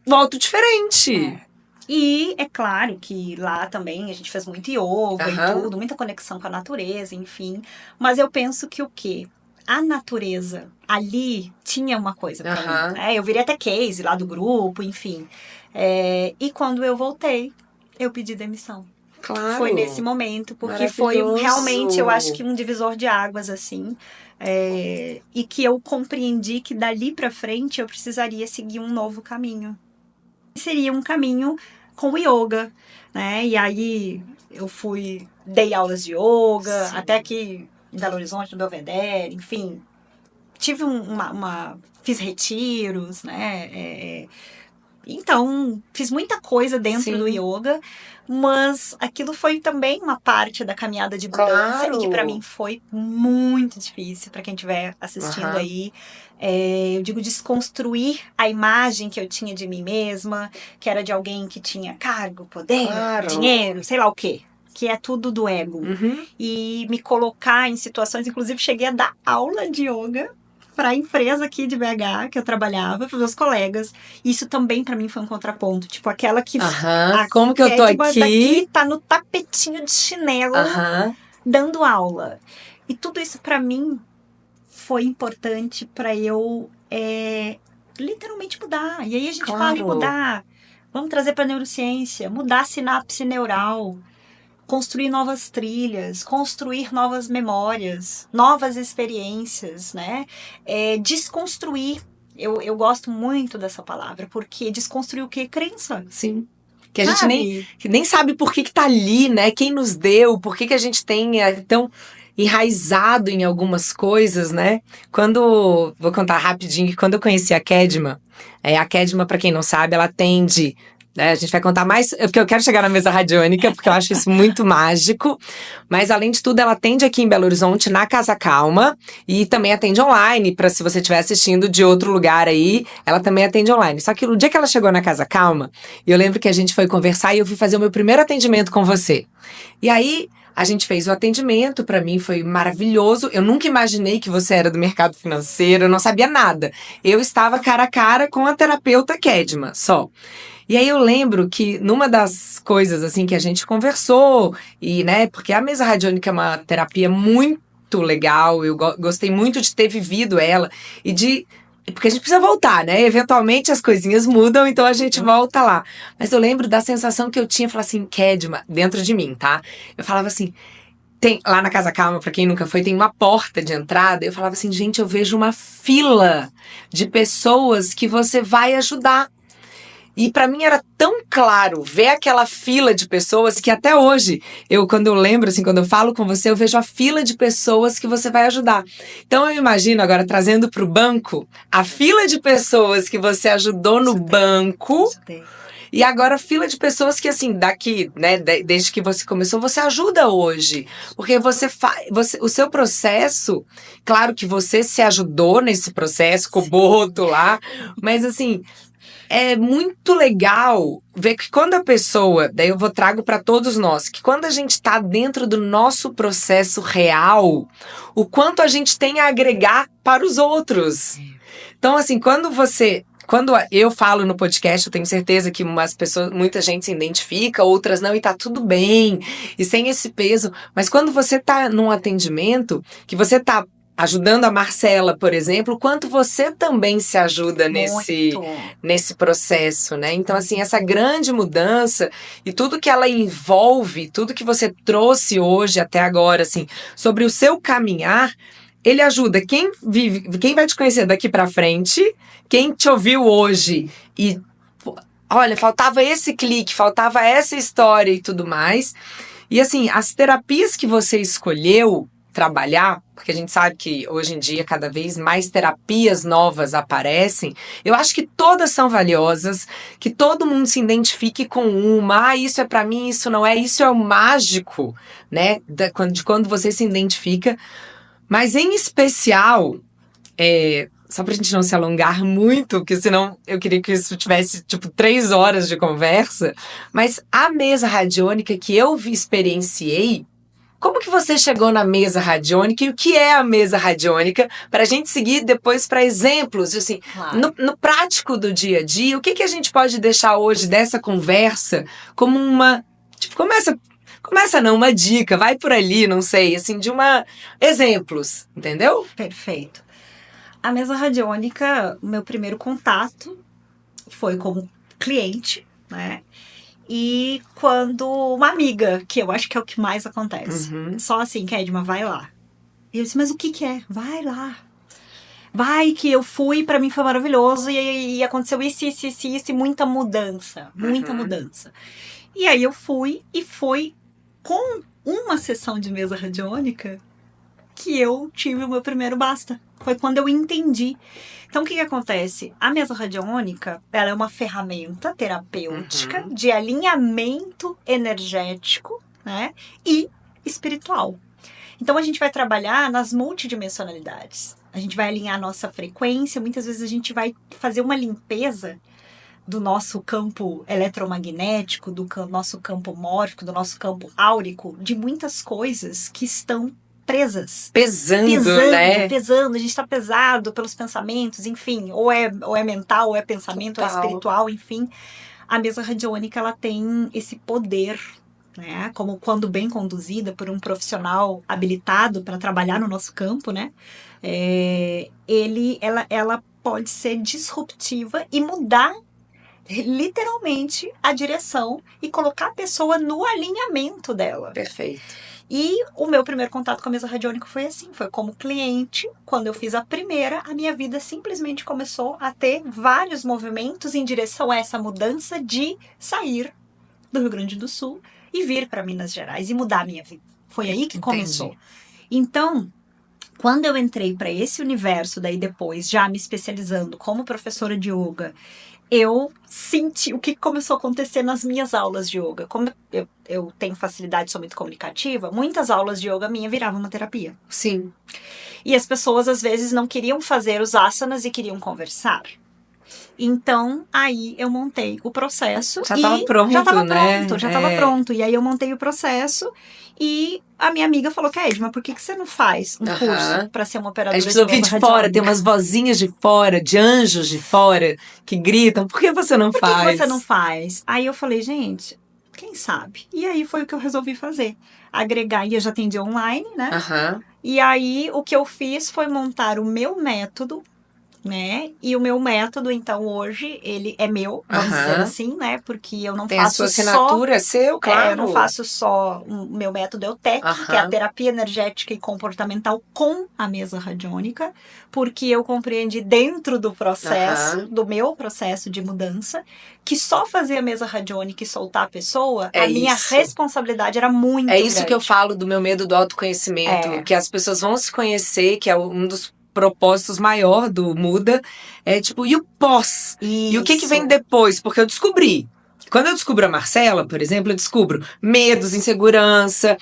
volto diferente. E é claro que lá também a gente fez muito yoga e tudo, muita conexão com a natureza, enfim. Mas eu penso que o quê? A natureza ali tinha uma coisa pra mim. Né? Eu virei até case lá do grupo, enfim. E quando eu voltei, eu pedi demissão. Claro. Foi nesse momento, porque foi realmente, eu acho que um divisor de águas, assim. E que eu compreendi que dali pra frente eu precisaria seguir um novo caminho. Seria um caminho com o yoga, né? E aí eu dei aulas de yoga, até aqui em Belo Horizonte, no Belvedere, enfim. Tive fiz retiros, né? Então, fiz muita coisa dentro do yoga, mas aquilo foi também uma parte da caminhada de mudança e que pra mim foi muito difícil, pra quem estiver assistindo aí. Eu digo desconstruir a imagem que eu tinha de mim mesma, que era de alguém que tinha cargo, poder, dinheiro, sei lá o quê. Que é tudo do ego. E me colocar em situações, inclusive cheguei a dar aula de yoga para a empresa aqui de BH que eu trabalhava, para os meus colegas. Isso também para mim foi um contraponto. Tipo, aquela que... como que eu tô aqui? Daqui tá no tapetinho de chinelo dando aula. E tudo isso para mim foi importante para eu literalmente mudar. E aí a gente fala em mudar. Vamos trazer para neurociência. Mudar a sinapse neural. Construir novas trilhas, construir novas memórias, novas experiências, né? Desconstruir. Eu gosto muito dessa palavra, porque desconstruir o quê? Crença. Sim. Que a gente nem sabe por que tá ali, né? Quem nos deu, por que a gente tem tão enraizado em algumas coisas, né? Vou contar rapidinho, que quando eu conheci a Kedma, pra quem não sabe, ela atende né? A gente vai contar mais, porque eu quero chegar na mesa radiônica, porque eu acho isso muito mágico. Mas, além de tudo, ela atende aqui em Belo Horizonte, na Casa Calma, e também atende online, para se você estiver assistindo de outro lugar aí, ela também atende online. Só que no dia que ela chegou na Casa Calma, eu lembro que a gente foi conversar e eu fui fazer o meu primeiro atendimento com você. E aí, a gente fez o atendimento, para mim foi maravilhoso. Eu nunca imaginei que você era do mercado financeiro, eu não sabia nada. Eu estava cara a cara com a terapeuta Kedma, só. E aí eu lembro que numa das coisas assim que a gente conversou, e né, porque a mesa radiônica é uma terapia muito legal, eu gostei muito de ter vivido ela e de. Porque a gente precisa voltar, né? Eventualmente as coisinhas mudam, então a gente volta lá. Mas eu lembro da sensação que eu tinha, falar assim, Kedma, dentro de mim, tá? Eu falava assim, tem, lá na Casa Calma, pra quem nunca foi, tem uma porta de entrada. Eu falava assim, gente, eu vejo uma fila de pessoas que você vai ajudar. E pra mim era tão claro ver aquela fila de pessoas que até hoje, quando eu lembro, assim, quando eu falo com você, eu vejo a fila de pessoas que você vai ajudar. Então eu imagino agora trazendo pro banco a fila de pessoas que você ajudou no banco. E agora fila de pessoas que, assim, daqui, né, desde que você começou, você ajuda hoje. Porque o seu processo, claro que você se ajudou nesse processo, com o boto lá, mas assim, é muito legal ver que quando a pessoa, daí eu trago para todos nós, que quando a gente está dentro do nosso processo real, o quanto a gente tem a agregar para os outros. Então, assim, quando eu falo no podcast, eu tenho certeza que muita gente se identifica, outras não, e tá tudo bem, e sem esse peso. Mas quando você tá num atendimento, que você tá ajudando a Marcela, por exemplo, o quanto você também se ajuda nesse processo, né? Então, assim, essa grande mudança e tudo que ela envolve, tudo que você trouxe hoje até agora, assim, sobre o seu caminhar, ele ajuda quem vai te conhecer daqui pra frente, quem te ouviu hoje e olha, faltava esse clique, faltava essa história e tudo mais. E assim, as terapias que você escolheu trabalhar, porque a gente sabe que hoje em dia cada vez mais terapias novas aparecem, eu acho que todas são valiosas, que todo mundo se identifique com uma, isso é pra mim, isso não é, isso é o mágico, né, de quando você se identifica. Mas em especial, só pra gente não se alongar muito, porque senão eu queria que isso tivesse, tipo, 3 horas de conversa, mas a mesa radiônica que eu experienciei, como que você chegou na mesa radiônica e o que é a mesa radiônica, pra gente seguir depois para exemplos, assim, Claro. no prático do dia a dia, o que a gente pode deixar hoje dessa conversa como uma, tipo, começa não, uma dica, vai por ali, não sei, assim, exemplos, entendeu? Perfeito. A mesa radiônica, o meu primeiro contato foi como cliente, né? E quando uma amiga, que eu acho que é o que mais acontece. Só assim, Kedma, vai lá. E eu disse, mas o que é? Vai lá. Vai que eu fui, pra mim foi maravilhoso e aconteceu isso, e muita mudança. Muita mudança. E aí eu fui e foi com uma sessão de mesa radiônica que eu tive o meu primeiro basta. Foi quando eu entendi. Então, o que acontece? A mesa radiônica, ela é uma ferramenta terapêutica de alinhamento energético, né? E espiritual. Então, a gente vai trabalhar nas multidimensionalidades. A gente vai alinhar a nossa frequência. Muitas vezes a gente vai fazer uma limpeza do nosso campo eletromagnético, do nosso campo mórfico, do nosso campo áurico, de muitas coisas que estão presas. Pesando, né? Pesando. A gente está pesado pelos pensamentos, enfim. Ou é mental, ou é pensamento, ou é espiritual, enfim. A mesa radiônica, ela tem esse poder, né? Como quando bem conduzida por um profissional habilitado para trabalhar no nosso campo, né? Ela pode ser disruptiva e mudar literalmente a direção e colocar a pessoa no alinhamento dela. Perfeito. E o meu primeiro contato com a mesa radiônica foi assim, foi como cliente. Quando eu fiz a primeira, a minha vida simplesmente começou a ter vários movimentos em direção a essa mudança de sair do Rio Grande do Sul e vir para Minas Gerais e mudar a minha vida. Foi aí que começou. Então, quando eu entrei para esse universo, daí depois, já me especializando como professora de yoga, eu senti o que começou a acontecer nas minhas aulas de yoga. Como eu tenho facilidade, sou muito comunicativa, muitas aulas de yoga minha viravam uma terapia. Sim. E as pessoas, às vezes, não queriam fazer os asanas e queriam conversar. Então, aí eu montei o processo. Já estava pronto, né? Já estava pronto. E aí eu montei o processo e a minha amiga falou, Kedma, por que você não faz um curso para ser uma operadora de mesa radiônica? A gente ouve de fora, tem umas vozinhas de fora, de anjos de fora, que gritam, por que você não faz? Por que você não faz? Aí eu falei, gente, quem sabe? E aí foi o que eu resolvi fazer. Agregar, e eu já atendi online, né? E aí o que eu fiz foi montar o meu método, né? E o meu método, então, hoje, ele é meu, vamos dizer assim, né? Porque eu não tem faço a sua assinatura, é seu, claro. Eu não faço só... O meu método é o TEC, que é a terapia energética e comportamental com a mesa radiônica, porque eu compreendi dentro do processo, do meu processo de mudança, que só fazer a mesa radiônica e soltar a pessoa, a minha responsabilidade era muito grande. É isso que eu falo do meu medo do autoconhecimento, que as pessoas vão se conhecer, que é um dos propósitos maior do Muda, é tipo, e o pós? Isso. E o que vem depois? Porque eu descobri. Quando eu descubro a Marcela, por exemplo, eu descubro medos, insegurança,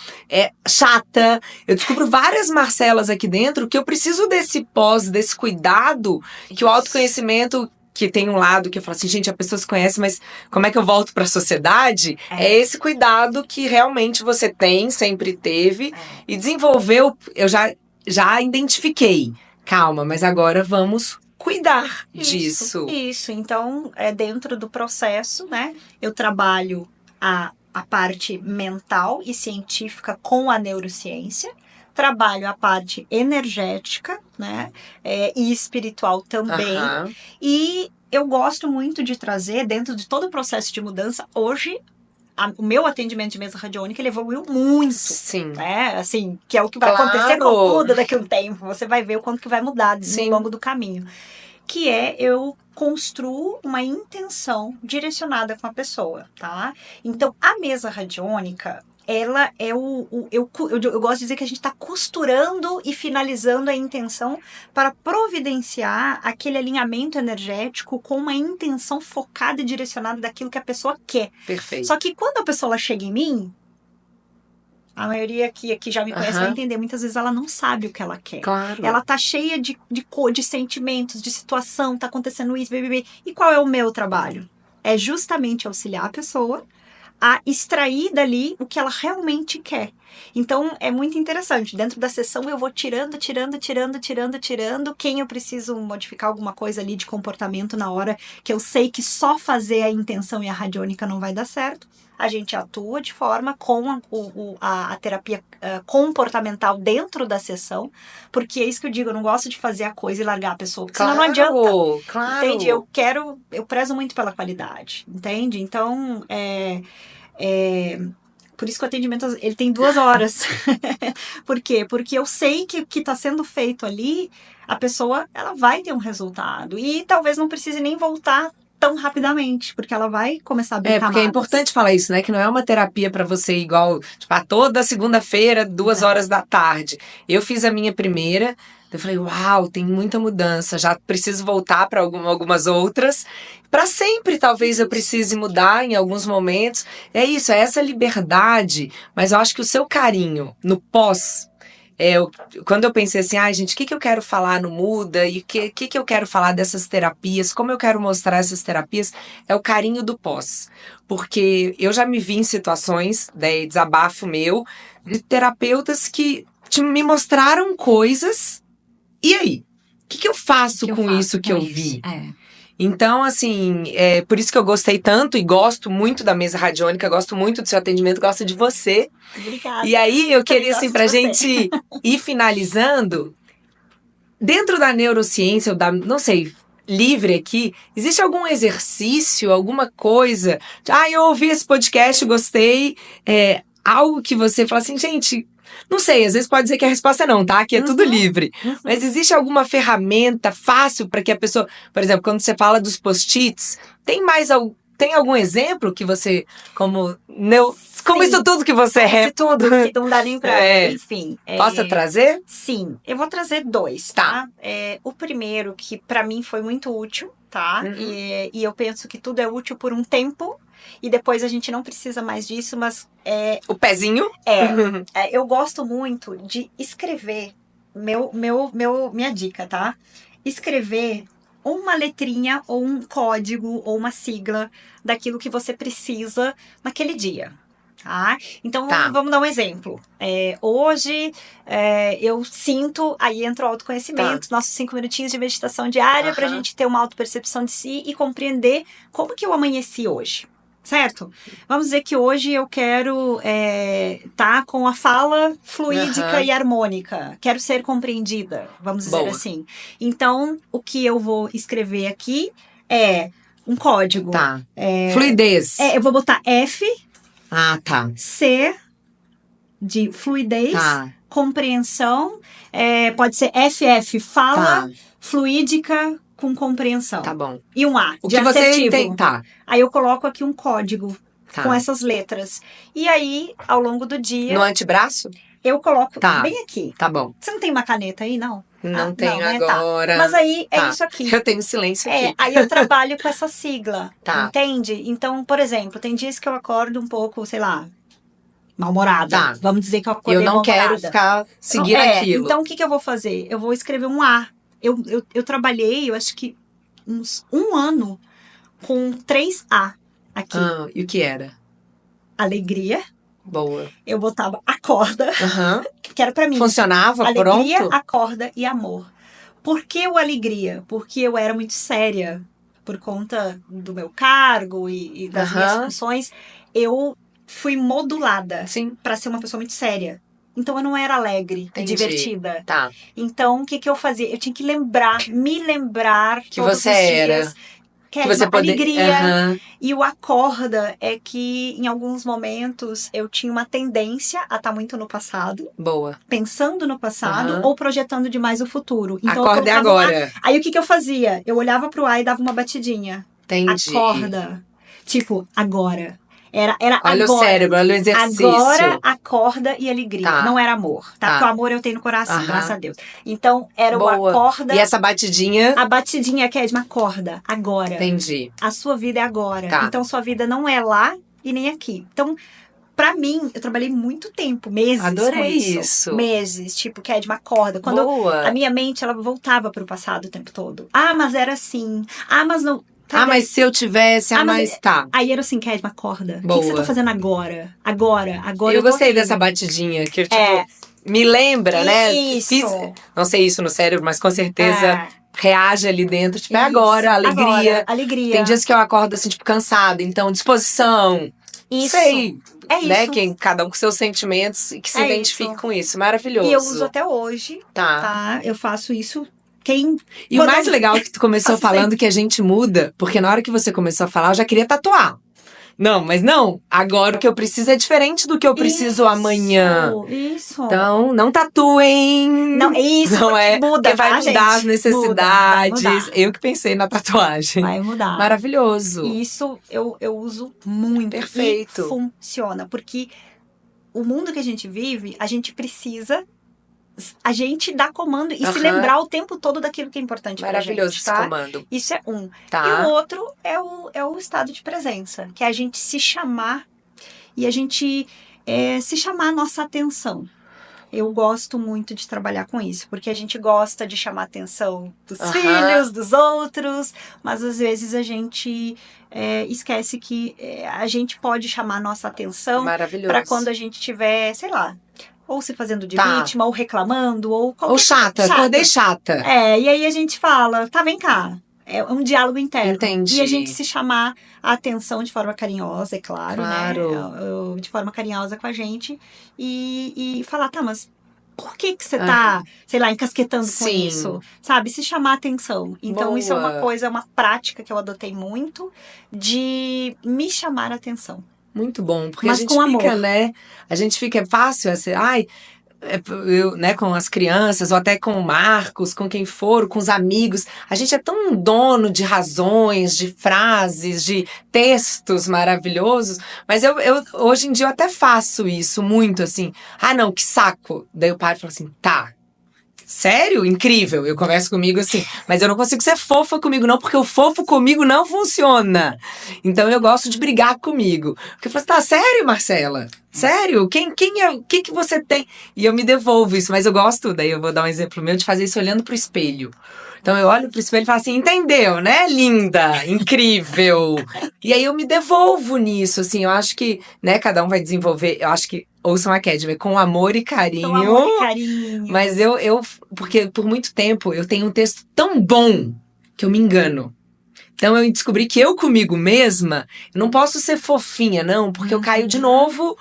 chata. Eu descubro várias Marcelas aqui dentro que eu preciso desse pós, desse cuidado, que o autoconhecimento... que tem um lado que eu falo assim, gente, a pessoa se conhece, mas como é que eu volto para a sociedade? É esse cuidado que realmente você tem, sempre teve, e desenvolveu, eu já identifiquei. Calma, mas agora vamos cuidar disso. Isso, então, dentro do processo, né, eu trabalho a parte mental e científica com a neurociência, trabalho a parte energética, né, e espiritual também, e eu gosto muito de trazer, dentro de todo o processo de mudança, hoje, o meu atendimento de mesa radiônica, ele evoluiu muito. Sim. Né? Assim, que é o que vai acontecer com tudo daqui a um tempo. Você vai ver o quanto que vai mudar ao longo do caminho. Que eu construo uma intenção direcionada com a pessoa, tá? Então, a mesa radiônica, ela é eu gosto de dizer que a gente está costurando e finalizando a intenção para providenciar aquele alinhamento energético com uma intenção focada e direcionada daquilo que a pessoa quer. Perfeito. Só que quando a pessoa ela chega em mim, a maioria que já me conhece vai entender, muitas vezes ela não sabe o que ela quer. Claro. Ela tá cheia de sentimentos, de situação, tá acontecendo isso, bebê. E qual é o meu trabalho? É justamente auxiliar a pessoa a extrair dali o que ela realmente quer. Então, é muito interessante. Dentro da sessão, eu vou tirando quem eu preciso modificar alguma coisa ali de comportamento na hora que eu sei que só fazer a intenção e a radiônica não vai dar certo. A gente atua de forma com a terapia comportamental dentro da sessão, porque é isso que eu digo, eu não gosto de fazer a coisa e largar a pessoa, porque senão não adianta. Claro. Entende? Eu prezo muito pela qualidade, entende? Então, por isso que o atendimento, ele tem 2 horas. Por quê? Porque eu sei que o que está sendo feito ali, a pessoa, ela vai ter um resultado. E talvez não precise nem voltar tão rapidamente, porque ela vai começar a abrir camadas. Porque é importante falar isso, né? Que não é uma terapia para você igual, tipo, toda segunda-feira, 2 horas da tarde. Eu fiz a minha primeira, eu falei, uau, tem muita mudança, já preciso voltar para algumas outras. Para sempre, talvez eu precise mudar em alguns momentos. É isso, é essa liberdade, mas eu acho que o seu carinho no pós... quando eu pensei assim, gente, o que eu quero falar no Muda e o que eu quero falar dessas terapias, como eu quero mostrar essas terapias, é o carinho do pós. Porque eu já me vi em situações, desabafo meu, de terapeutas que me mostraram coisas, e aí? O que eu faço com isso que eu vi? Então, assim, por isso que eu gostei tanto e gosto muito da mesa radiônica, gosto muito do seu atendimento, gosto de você. Obrigada. E aí, eu queria, assim, pra gente ir finalizando, dentro da neurociência, ou não sei, livre aqui, existe algum exercício, alguma coisa? Eu ouvi esse podcast, gostei, algo que você fala assim, gente... Não sei, às vezes pode dizer que a resposta é não, tá? Que é tudo livre. Mas existe alguma ferramenta fácil para que a pessoa... Por exemplo, quando você fala dos post-its, tem algum exemplo que você... Como isso tudo que você é... Isso tudo que não dá nem pra... Enfim. Possa trazer? Sim, eu vou trazer 2, tá? O primeiro, que para mim foi muito útil, tá? E eu penso que tudo é útil por um tempo e depois a gente não precisa mais disso, mas O pezinho? eu gosto muito de escrever, minha dica, tá? Escrever uma letrinha ou um código ou uma sigla daquilo que você precisa naquele dia. Tá? Então, vamos dar um exemplo. Hoje, eu sinto, aí entra o autoconhecimento, nossos 5 minutinhos de meditação diária para a gente ter uma autopercepção de si e compreender como que eu amanheci hoje. Certo? Vamos dizer que hoje eu quero tá com a fala fluídica e harmônica. Quero ser compreendida, vamos dizer assim. Então, o que eu vou escrever aqui é um código. Tá. Fluidez. Eu vou botar F. Tá. C de fluidez, compreensão, pode ser FF, fala, fluídica com compreensão. Tá bom. E um A, o de que assertivo. Você tem, Aí eu coloco aqui um código com essas letras. E aí, ao longo do dia... No antebraço? Eu coloco bem aqui. Tá bom. Você não tem uma caneta aí, não? Não tenho agora. Mas aí é isso aqui. Eu tenho silêncio aqui. Aí eu trabalho com essa sigla, entende? Então, por exemplo, tem dias que eu acordo um pouco, sei lá, mal-humorada. Vamos dizer que eu acordei mal-humorada. Eu não quero ficar seguindo aquilo. Então, o que eu vou fazer? Eu vou escrever um A. Eu trabalhei, eu acho que uns 1 ano com 3 A aqui. E o que era? Alegria. Boa. Eu botava acorda, que era pra mim. Funcionava, alegria, pronto? Acorda e amor. Por que o alegria? Porque eu era muito séria. Por conta do meu cargo e das minhas funções, eu fui modulada pra ser uma pessoa muito séria. Então eu não era alegre e divertida. Tá. Então o que eu fazia? Eu tinha que me lembrar que você era. Que você alegria. E o acorda é que em alguns momentos eu tinha uma tendência a estar muito no passado. Boa. Pensando no passado ou projetando demais o futuro. Então, acorda é agora. Aí o que eu fazia? Eu olhava pro ar e dava uma batidinha. Entendi. Acorda. Tipo, agora. Era olha agora. O cérebro, olha o exercício. Agora, acorda e alegria. Não era amor, tá? Porque o amor eu tenho no coração, graças a Deus. Então, era o acorda. E essa batidinha? A batidinha, Kedma, acorda. Agora. Entendi. A sua vida é agora. Então, sua vida não é lá e nem aqui. Então, pra mim, eu trabalhei muito tempo, meses. Adorei com isso. Meses. Tipo, Kedma, acorda. Quando a minha mente, ela voltava pro passado o tempo todo. Mas era assim. Mas não... mas se eu tivesse, mas tá. Aí era assim, Kedma, acorda. O que você tá fazendo agora? Agora eu gostei dessa batidinha, que tipo, me lembra, né? Isso. Não sei isso no cérebro, mas com certeza reage ali dentro. Tipo, é agora, alegria. Agora, alegria. Tem dias que eu acordo assim, tipo, cansada. Então, disposição. Isso. Sei. É isso. Né? Cada um com seus sentimentos e que se identifique com isso. Maravilhoso. E eu uso até hoje. Tá? Eu faço isso. E o mais legal é que tu começou falando que a gente muda, porque na hora que você começou a falar, eu já queria tatuar. Não, mas não. Agora o que eu preciso é diferente do que eu preciso amanhã. Isso. Então, não tatuem. Não, isso. Não é. Muda, porque vai mudar as necessidades. Vai mudar. Eu que pensei na tatuagem. Vai mudar. Maravilhoso. Isso eu uso muito. Perfeito. E funciona. Porque o mundo que a gente vive, a gente precisa... A gente dá comando e se lembrar o tempo todo daquilo que é importante pra gente. Maravilhoso esse comando. Isso é um. Tá. E o outro é o estado de presença, que é a gente se chamar e a gente se chamar a nossa atenção. Eu gosto muito de trabalhar com isso, porque a gente gosta de chamar a atenção dos filhos, dos outros, mas às vezes a gente esquece que a gente pode chamar a nossa atenção para quando a gente tiver, sei lá, ou se fazendo de vítima, ou reclamando, ou qualquer... Ou chata, acordei chata. E aí a gente fala, vem cá. É um diálogo interno. Entendi. E a gente se chamar a atenção de forma carinhosa, é claro. Né? De forma carinhosa com a gente. E falar, mas por que você tá, sei lá, encasquetando com isso? Sabe? Se chamar a atenção. Então, isso é uma prática que eu adotei muito, de me chamar a atenção. Muito bom, porque mas a gente com fica, amor. Né? A gente fica, é fácil, eu, né, com as crianças, ou até com o Marcos, com quem for, com os amigos. A gente é tão dono de razões, de frases, de textos maravilhosos, mas eu hoje em dia eu até faço isso muito, assim. Não, que saco. Daí eu paro e falo assim, Sério? Incrível. Eu converso comigo assim, mas eu não consigo ser fofa comigo não, porque o fofo comigo não funciona. Então eu gosto de brigar comigo. Porque eu falo, tá, sério, Marcela? Sério? O que você tem? E eu me devolvo isso, mas eu gosto, daí eu vou dar um exemplo meu, de fazer isso olhando pro espelho. Então eu olho pro espelho e falo assim, entendeu, né, linda? Incrível. E aí eu me devolvo nisso, assim, eu acho que, né, cada um vai desenvolver, eu acho que ouçam a Academy com amor e carinho. Com amor e carinho. Mas porque por muito tempo eu tenho um texto tão bom que eu me engano. Então eu descobri que eu comigo mesma, eu não posso ser fofinha, não, porque eu caio de novo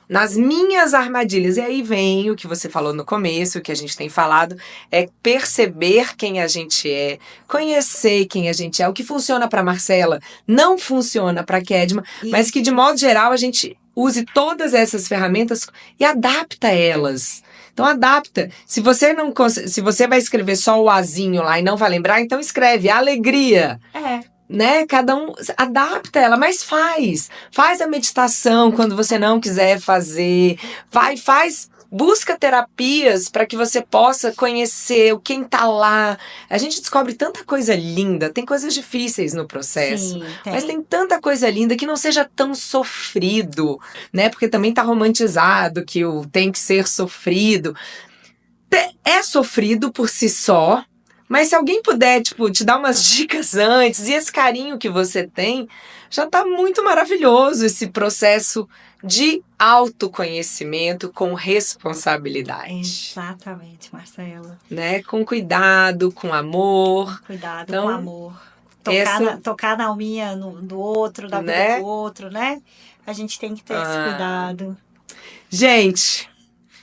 nas minhas armadilhas. E aí vem o que você falou no começo, o que a gente tem falado, é perceber quem a gente é, conhecer quem a gente é. O que funciona para Marcela não funciona para Kedma, mas que de modo geral a gente use todas essas ferramentas e adapta elas. Então adapta. Se você vai escrever só o azinho lá e não vai lembrar, então escreve alegria. Né? Cada um adapta ela, mas faz a meditação quando você não quiser fazer, busca terapias para que você possa conhecer quem tá lá. A gente descobre tanta coisa linda, tem coisas difíceis no processo, Sim, mas tem tanta coisa linda que não seja tão sofrido, né? Porque também tá romantizado que o tem que ser sofrido. É sofrido por si só. Mas se alguém puder, tipo, te dar umas dicas antes, e esse carinho que você tem, já tá muito maravilhoso esse processo de autoconhecimento com responsabilidade. Exatamente, Marcela. Né? Com cuidado, com amor. Cuidado, então, com amor. Tocar na alminha do outro, da vida né? do outro, né? A gente tem que ter esse cuidado. Gente,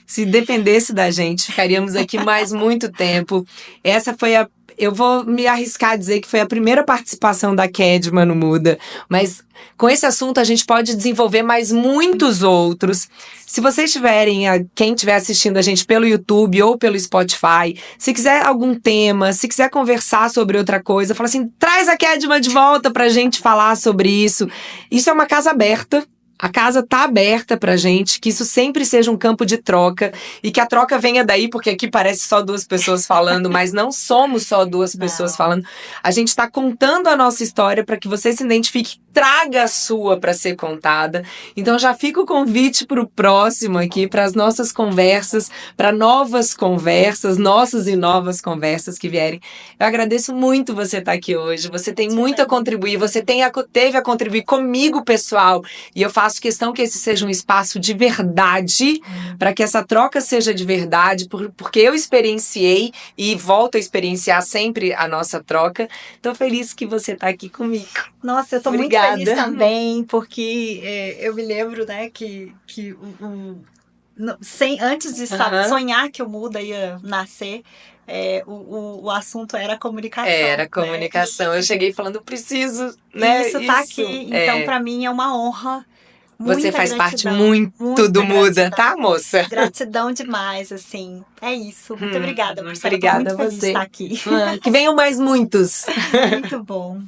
se dependesse da gente, ficaríamos aqui mais muito tempo. Essa foi eu vou me arriscar a dizer que foi a primeira participação da Kedma no Muda, mas com esse assunto a gente pode desenvolver mais muitos outros. Se vocês tiverem, quem estiver assistindo a gente pelo YouTube ou pelo Spotify, se quiser algum tema, se quiser conversar sobre outra coisa, fala assim, traz a Kedma de volta pra gente falar sobre isso. Isso é uma casa aberta. A casa tá aberta pra gente, que isso sempre seja um campo de troca e que a troca venha daí, porque aqui parece só duas pessoas falando, mas não somos só duas pessoas falando. A gente tá contando a nossa história para que você se identifique, traga a sua para ser contada. Então já fica o convite pro próximo aqui, para as nossas conversas, para novas conversas, nossas e novas conversas que vierem. Eu agradeço muito você estar aqui hoje. Você tem muito a contribuir, você teve a contribuir comigo, pessoal, e eu faço questão que esse seja um espaço de verdade, para que essa troca seja de verdade, porque eu experienciei e volto a experienciar sempre a nossa troca. Tô feliz que você tá aqui comigo. Nossa, eu tô Obrigada. muito feliz também, porque eu me lembro, né, que antes de sonhar que o Muda ia nascer, o assunto era comunicação. Era comunicação. Né? Eu cheguei falando, preciso, né? Isso tá aqui. Então, pra mim, é uma honra. Você faz parte muito do Muda, tá, moça? Gratidão demais, assim. É isso. Muito obrigada, Marcela. Obrigada a você. Feliz de estar aqui. Que venham mais muitos. Muito bom.